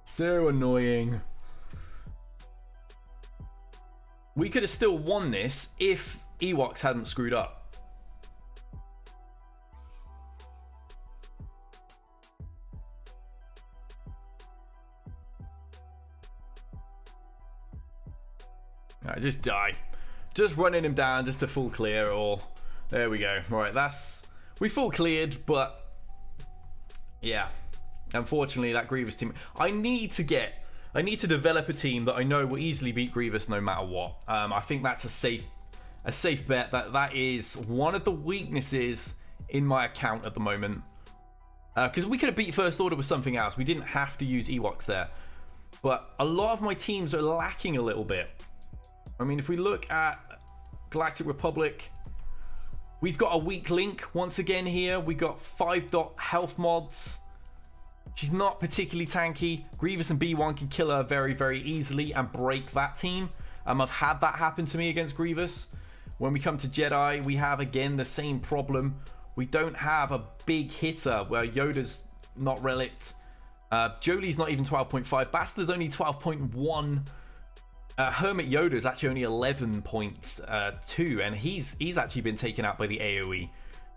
Speaker 1: So annoying. We could have still won this if Ewoks hadn't screwed up. Alright, just die. Just running him down just to full clear, or there we go. Right, we full cleared, but yeah. Unfortunately that Grievous team, I need to develop a team that I know will easily beat Grievous no matter what. I think that's a safe bet. That is one of the weaknesses in my account at the moment. Because we could have beat First Order with something else. We didn't have to use Ewoks there. But a lot of my teams are lacking a little bit. I mean, if we look at Galactic Republic, we've got a weak link once again here. We got 5-dot health mods. She's not particularly tanky. Grievous and B1 can kill her very, very easily and break that team. I've had that happen to me against Grievous. When we come to Jedi, we have again the same problem. We don't have a big hitter where Yoda's not relicked. Jolie's not even 12.5. Basta's only 12.1. Hermit Yoda's actually only 11.2, and he's actually been taken out by the AoE.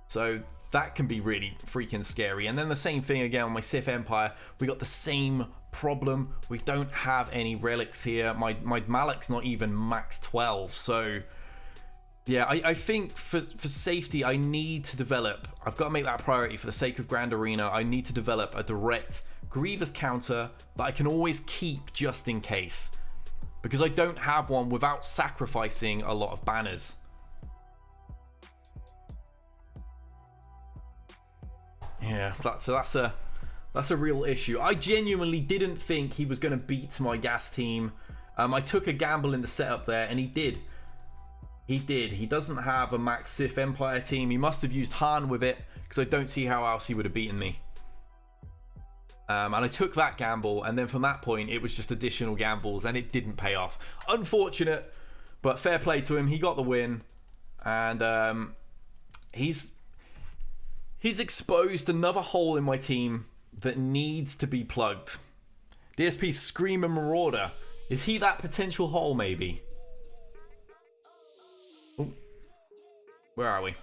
Speaker 1: So that can be really freaking scary. And then the same thing again on my Sith Empire. We got the same problem. We don't have any relics here. My Malak's not even max 12. So yeah, I think for safety, I need to develop. I've got to make that a priority for the sake of Grand Arena. I need to develop a direct Grievous counter that I can always keep just in case. Because I don't have one without sacrificing a lot of banners. Yeah, that's a real issue. I genuinely didn't think he was going to beat my Gas team. I took a gamble in the setup there, and he did. He did. He doesn't have a max Sith Empire team. He must have used Han with it, because I don't see how else he would have beaten me. And I took that gamble, and then from that point, it was just additional gambles, and it didn't pay off. Unfortunate, but fair play to him. He got the win, and he's exposed another hole in my team that needs to be plugged. DSP Screamer Marauder. Is he that potential hole, maybe? Ooh. Where are we?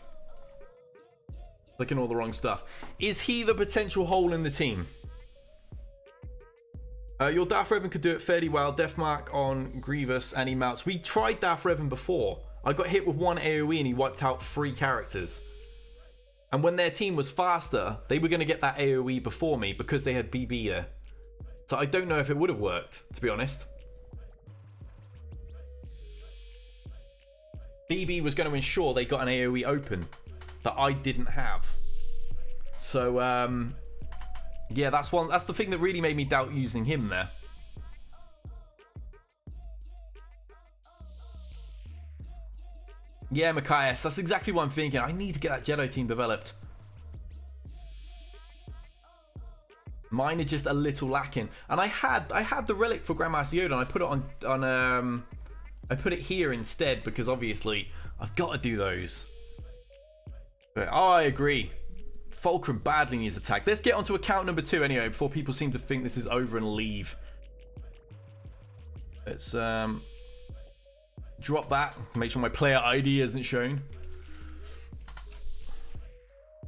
Speaker 1: Clicking all the wrong stuff. Is he the potential hole in the team? Your Darth Revan could do it fairly well. Deathmark on Grievous and he melts. We tried Darth Revan before. I got hit with one AoE and he wiped out 3 characters. And when their team was faster, they were going to get that AoE before me because they had BB there. So I don't know if it would have worked, to be honest. BB was going to ensure they got an AoE open that I didn't have. So, yeah, that's the thing that really made me doubt using him there. Yeah, Machias, that's exactly what I'm thinking. I need to get that Jedi team developed. Mine are just a little lacking. And I had the relic for Grandmaster Yoda, and I put it on I put it here instead because obviously I've got to do those. But, oh, I agree. Fulcrum badly needs attack. Let's get on to account number 2 anyway before people seem to think this is over and leave. Let's drop that. Make sure my player ID isn't shown.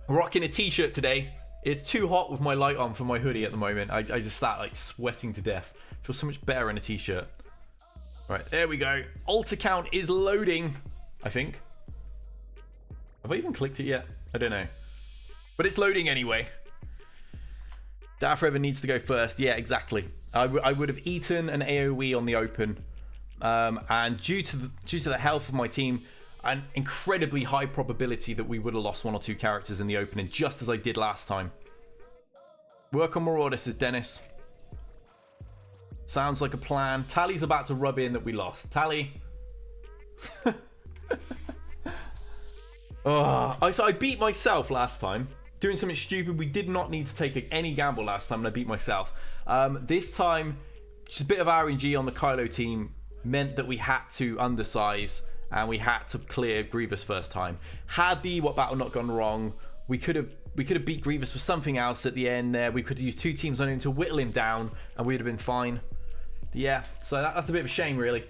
Speaker 1: Rocking a t-shirt today. It's too hot with my light on for my hoodie at the moment. I just start like sweating to death. Feel so much better in a t-shirt. Right, there we go. Alt account is loading, I think. Have I even clicked it yet? I don't know. But it's loading anyway. Darth Revan needs to go first. Yeah, exactly. I would have eaten an AoE on the open. And due to the health of my team, an incredibly high probability that we would have lost 1 or 2 characters in the opening, just as I did last time. Work on Marauders, says Dennis. Sounds like a plan. Tally's about to rub in that we lost. Tally. So I beat myself last time. Doing something stupid. We did not need to take any gamble last time, and I beat myself. This time, just a bit of RNG on the Kylo team meant that we had to undersize, and we had to clear Grievous first time. Had the What Battle not gone wrong, we could have beat Grievous with something else at the end there. We could have used 2 teams on him to whittle him down, and we'd have been fine. Yeah, so that's a bit of a shame, really.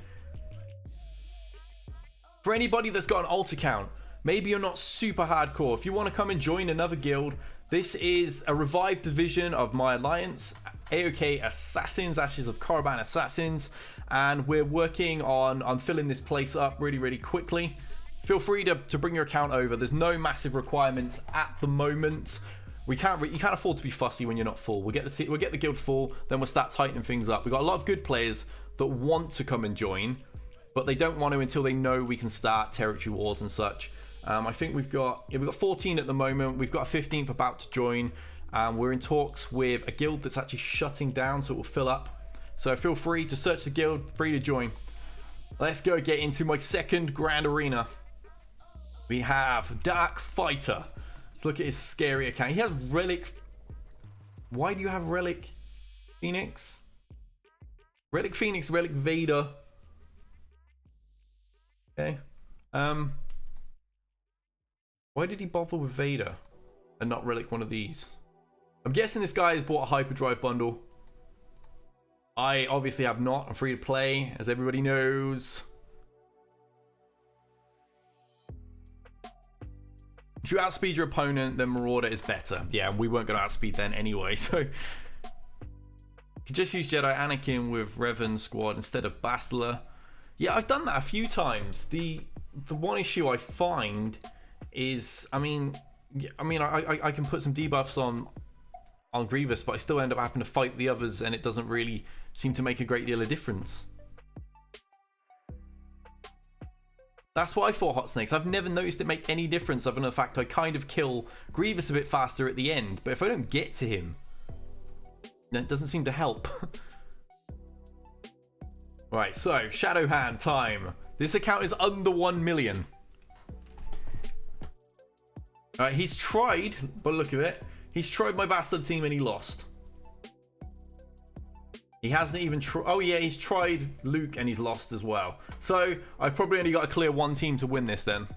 Speaker 1: For anybody that's got an alt account, maybe you're not super hardcore. If you want to come and join another guild, this is a revived division of my alliance, AOK Assassins, Ashes of Korriban Assassins, and we're working on filling this place up really, really quickly. Feel free to bring your account over. There's no massive requirements at the moment. You can't afford to be fussy when you're not full. We'll get the guild full, then we'll start tightening things up. We've got a lot of good players that want to come and join, but they don't want to until they know we can start territory wars and such. I think we've got 14 at the moment. We've got a 15th about to join. We're in talks with a guild that's actually shutting down, so it will fill up. So feel free to search the guild, free to join. Let's go get into my second grand arena. We have Dark Fighter. Let's look at his scary account. He has Relic. Why do you have Relic Phoenix? Relic Phoenix, Relic Vader. Okay. Why did he bother with Vader and not Relic one of these? I'm guessing this guy has bought a Hyperdrive bundle. I obviously have not. I'm free to play, as everybody knows. If you outspeed your opponent, then Marauder is better. Yeah, and we weren't going to outspeed then anyway, so... You could just use Jedi Anakin with Revan squad instead of Bastila. Yeah, I've done that a few times. The one issue I find is, I can put some debuffs on Grievous, but I still end up having to fight the others, and it doesn't really seem to make a great deal of difference. That's why I fought Hot Snakes. I've never noticed it make any difference other than the fact I kind of kill Grievous a bit faster at the end, but if I don't get to him, then it doesn't seem to help. Right, so Shadow Hand time. This account is under 1 million. Alright, he's tried, by the look of it, he's tried my Bastard team and he lost. He hasn't even tried. Oh yeah, he's tried Luke and he's lost as well. So I've probably only got to clear 1 team to win this then.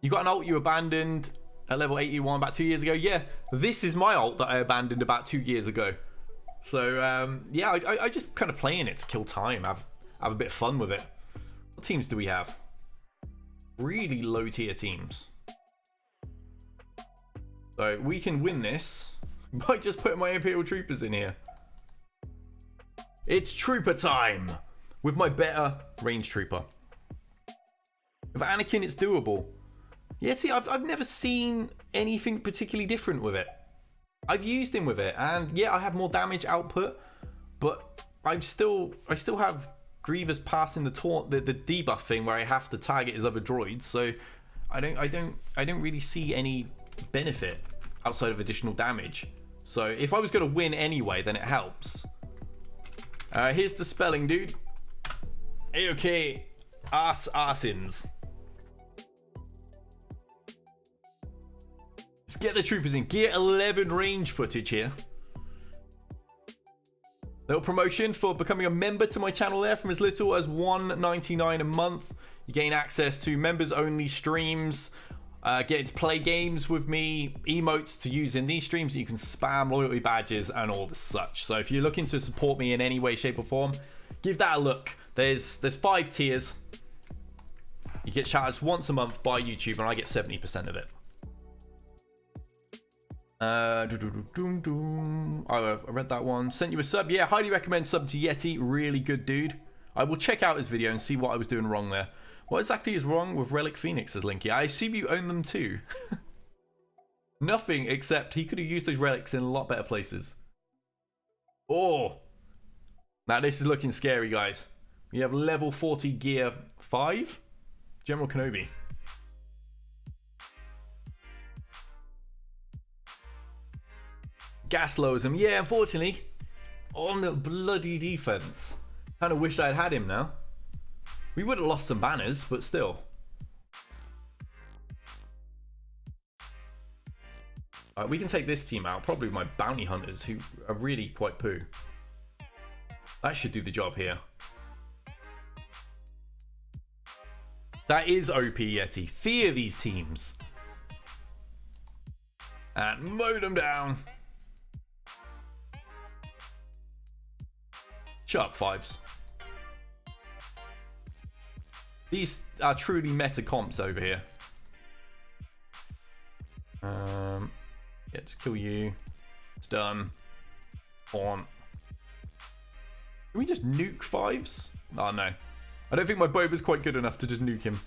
Speaker 1: You got an ult you abandoned at level 81 about 2 years ago. Yeah, this is my ult that I abandoned about 2 years ago. So yeah, I just kind of playing it to kill time, have a bit of fun with it. What teams do we have? Really low tier teams. So we can win this by just putting my Imperial Troopers in here. It's Trooper time with my better range trooper. With Anakin, it's doable. Yeah, see, I've never seen anything particularly different with it. I've used him with it, and yeah, I have more damage output, but I still have Grievous passing the debuff thing where I have to target his other droids. So I don't really see any benefit outside of additional damage. So if I was going to win anyway, then it helps. Here's the spelling, dude. AOK Arsins. Let's get the troopers in. Gear 11 range footage here. Little promotion for becoming a member to my channel there from as little as $1.99 a month. You gain access to members only streams, get to play games with me, emotes to use in these streams. You can spam loyalty badges and all the such. So if you're looking to support me in any way, shape or form, give that a look. There's 5 tiers. You get charged once a month by YouTube and I get 70% of it. I read that one. Sent you a sub. Yeah, highly recommend sub to Yeti. Really good dude. I will check out his video and see what I was doing wrong there. What exactly is wrong with Relic Phoenix, says Linky? I assume you own them too. Nothing except he could have used those relics in a lot better places. Oh. Now this is looking scary, guys. We have level 40 gear 5. General Kenobi. Gas lowers him. Yeah, unfortunately. On the bloody defense. Kind of wish I'd had him now. We would have lost some banners, but still. We can take this team out. Probably my bounty hunters, who are really quite poo. That should do the job here. That is OP Yeti. Fear these teams. And mow them down. Sharp 5s. These are truly meta comps over here. Yeah, just kill you. It's done. On. Can we just nuke 5s? Oh no. I don't think my Boba's quite good enough to just nuke him.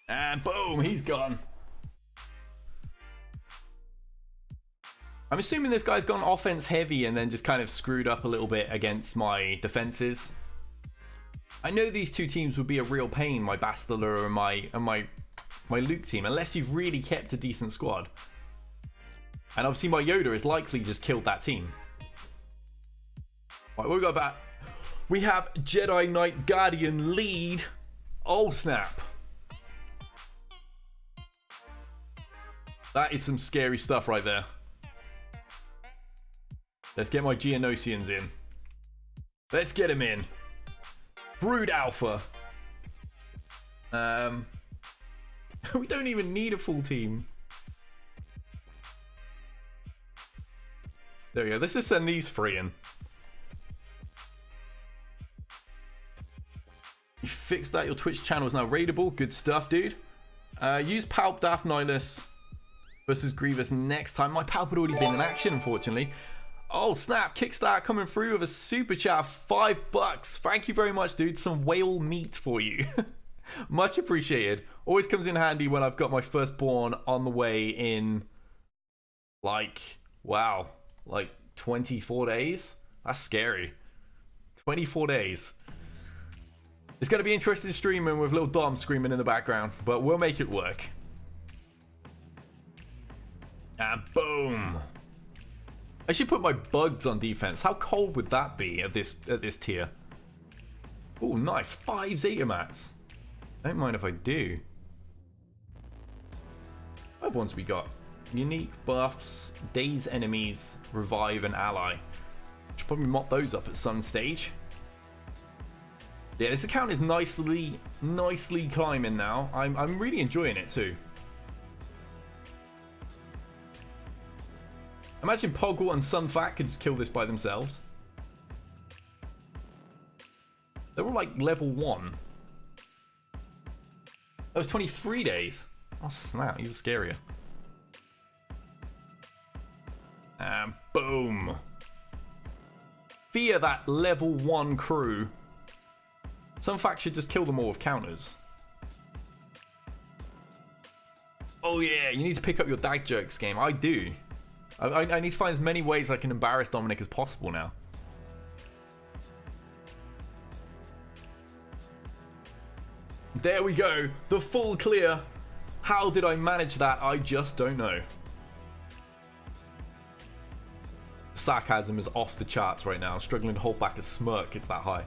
Speaker 1: And boom, he's gone. I'm assuming this guy's gone offense heavy and then just kind of screwed up a little bit against my defenses. I know these two teams would be a real pain, my Bastila and my Luke team, unless you've really kept a decent squad. And obviously my Yoda is likely just killed that team. Right, what we got back? We have Jedi Knight Guardian lead. Oh snap. That is some scary stuff right there. Let's get my Geonosians in. Let's get him in. Brood Alpha. We don't even need a full team. There we go. Let's just send these 3 in. You fixed that. Your Twitch channel is now raidable. Good stuff, dude. Use Palp Daft Nihilus versus Grievous next time. My Palp had already been in action, unfortunately. Oh snap, Kickstart coming through with a super chat, $5. Thank you very much, dude. Some whale meat for you. Much appreciated. Always comes in handy when I've got my firstborn on the way in, like, wow, like 24 days. That's scary. 24 days. It's going to be interesting streaming with little Dom screaming in the background, but we'll make it work. And boom. I should put my bugs on defense. How cold would that be at this tier? Oh, nice. 5 Zeta mats. Don't mind if I do. What ones we got? Unique buffs, daze enemies, revive and ally. Should probably mop those up at some stage. Yeah, this account is nicely climbing now. I'm really enjoying it too. Imagine Poggle and Sunfat could just kill this by themselves. They were like level 1. That was 23 days. Oh snap, even scarier. And boom. Fear that level 1 crew. Sunfat should just kill them all with counters. Oh yeah, you need to pick up your Dag Jokes game. I do. I need to find as many ways I can embarrass Dominic as possible now. There we go. The full clear. How did I manage that? I just don't know. sarcasm is off the charts right now. I'm struggling to hold back a smirk. It's that high.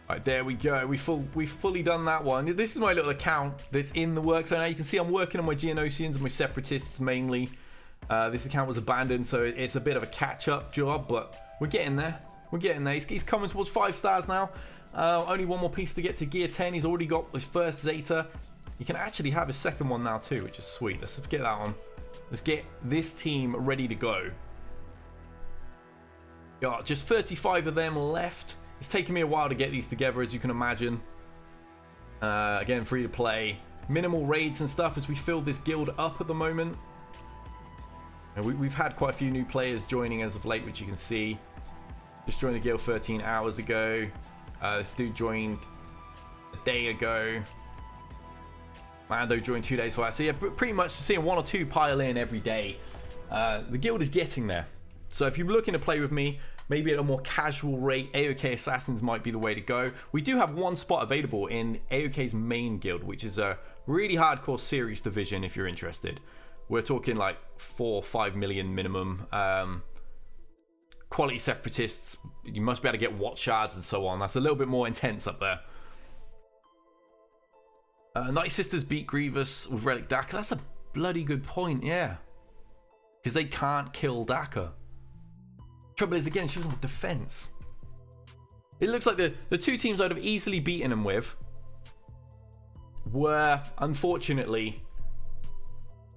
Speaker 1: All right, there we go. We've fully done that one. This is my little account that's in the works right now. You can see I'm working on my Geonosians and my Separatists mainly. This account was abandoned, so it's a bit of a catch-up job, but we're getting there. We're getting there. He's coming towards 5 stars now. Only one more piece to get to gear 10. He's already got his first Zeta. He can actually have his second one now too, which is sweet. Let's get that on. Let's get this team ready to go. Got just 35 of them left. It's taken me a while to get these together, as you can imagine. Again, free to play. Minimal raids and stuff as we fill this guild up at the moment. And we've had quite a few new players joining as of late, which you can see. Just joined the guild 13 hours ago. This dude joined a day ago. Mando joined 2 days before that. So yeah, pretty much seeing 1 or 2 pile in every day. The guild is getting there. So if you're looking to play with me, maybe at a more casual rate, AOK Assassins might be the way to go. We do have 1 spot available in AOK's main guild, which is a really hardcore series division if you're interested. We're talking like 4 or 5 million minimum. Quality Separatists, you must be able to get watch shards and so on. That's a little bit more intense up there. Night Sisters beat Grievous with Relic Daka. That's a bloody good point, yeah. Because they can't kill Daka. Trouble is, again, she was on defense. It looks like the 2 teams I'd have easily beaten him with were, unfortunately,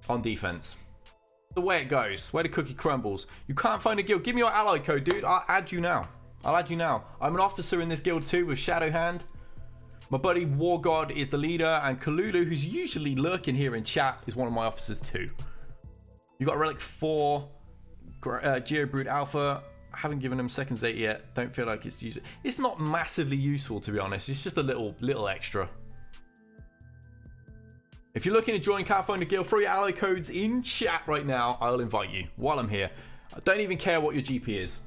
Speaker 1: on defense. The way it goes, where the cookie crumbles. You can't find a guild. Give me your ally code, dude. I'll add you now. I'll add you now. I'm an officer in this guild too with Shadow Hand. My buddy War God is the leader, and Kalulu, who's usually lurking here in chat, is one of my officers too. You got Relic 4, Geobrute Alpha. I haven't given him second Zeta yet. Don't feel like it's useful. It's not massively useful, to be honest. It's just a little extra. If you're looking to join, can't find a guild, throw your ally codes in chat right now. I'll invite you while I'm here. I don't even care what your GP is.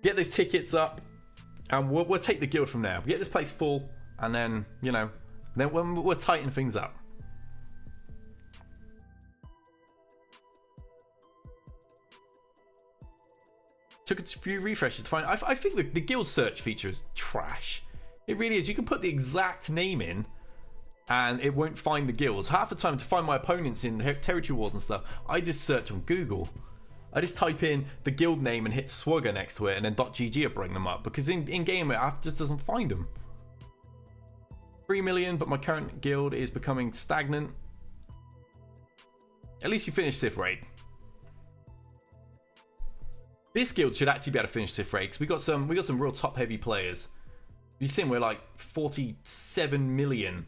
Speaker 1: Get those tickets up, and we'll take the guild from there. We'll get this place full, and then, you know, then we'll tighten things up. Took a few refreshes to find. I think the guild search feature is trash. It really is. You can put the exact name in, and it won't find the guilds. Half the time, to find my opponents in territory wars and stuff, I just search on Google. I just type in the guild name and hit SWGOH next to it, and then .gg will bring them up, because in game it just doesn't find them. 3 million, but my current guild is becoming stagnant. At least you finished Sith Raid. This guild should actually be able to finish Sith Raid, because we got some real top heavy players. You've seen we're like 47 million.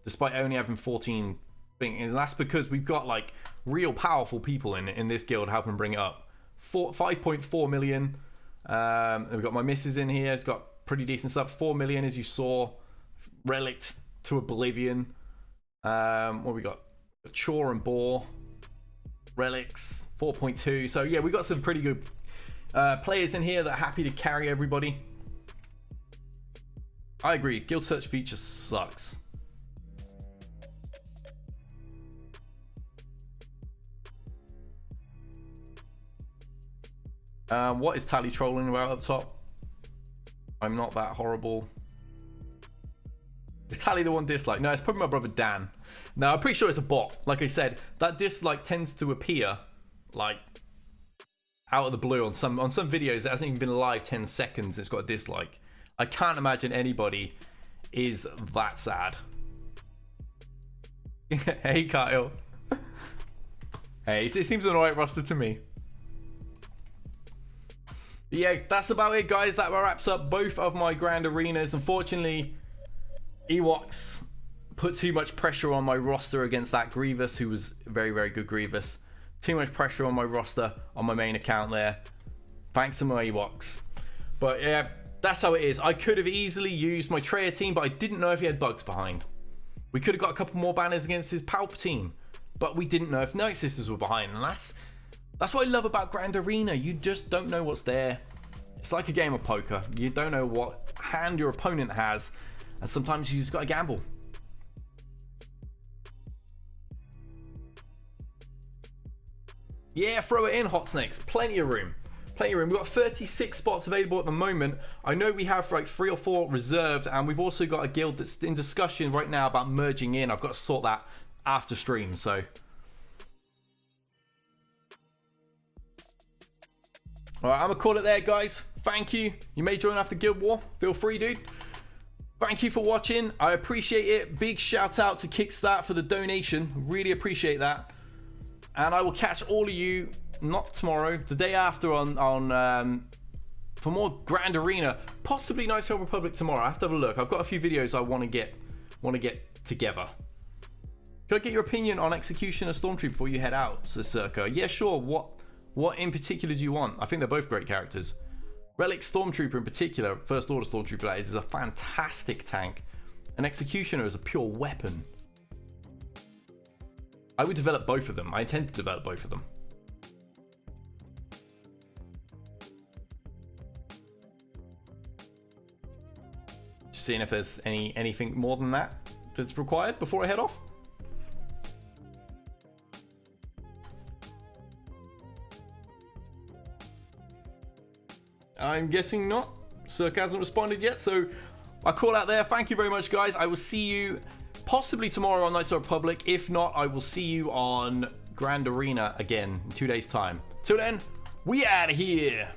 Speaker 1: Despite only having 14 things, and that's because we've got like real powerful people in this guild helping bring it up. 5.4 million. We've got my missus in here. It's got pretty decent stuff. 4 million, as you saw. Relic to Oblivion. What we got? Chore and Boar. Relics 4.2. So yeah, we got some pretty good players in here that are happy to carry everybody. I agree. Guild search feature sucks. What is Tally trolling about up top? I'm not that horrible. Is Tally the one dislike? No, it's probably my brother Dan. No, I'm pretty sure it's a bot. Like I said, that dislike tends to appear like out of the blue on some videos. It hasn't even been live 10 seconds. It's got a dislike. I can't imagine anybody is that sad. Hey, Kyle. Hey, it seems an alright roster to me. Yeah, that's about it, guys. That wraps up both of my grand arenas. Unfortunately, Ewoks put too much pressure on my roster against that Grievous, who was very, very good Grievous. Too much pressure on my roster on my main account there. Thanks to my Ewoks. But yeah, that's how it is. I could have easily used my Treya team, but I didn't know if he had bugs behind. We could have got a couple more banners against his Palpatine, but we didn't know if Night Sisters were behind. And that's what I love about Grand Arena. You just don't know what's there. It's like a game of poker. You don't know what hand your opponent has, and sometimes you just got to gamble. Yeah, throw it in, Hot Snakes. Plenty of room. Plenty of room. We've got 36 spots available at the moment. I know we have like 3 or 4 reserved, and we've also got a guild that's in discussion right now about merging in. I've got to sort that after stream, so. Alright, I'm gonna call it there, guys. Thank you. You may join after Guild War. Feel free, dude. Thank you for watching. I appreciate it. Big shout out to Kickstart for the donation. Really appreciate that. And I will catch all of you, not tomorrow, the day after on for more Grand Arena, possibly Knights of the Republic tomorrow. I have to have a look. I've got a few videos I want to get together. Could I get your opinion on Executioner Stormtrooper before you head out, Sir Circa? Yeah, sure. What in particular do you want? I think they're both great characters. Relic Stormtrooper in particular, First Order Stormtrooper that is a fantastic tank. An Executioner is a pure weapon. I would develop both of them. I intend to develop both of them. Just seeing if there's anything more than that that's required before I head off. I'm guessing not. Cirque hasn't responded yet, so I call out there. Thank you very much, guys. I will see you possibly tomorrow on Knights of the Republic. If not, I will see you on Grand Arena again in 2 days' time. Till then, we out of here.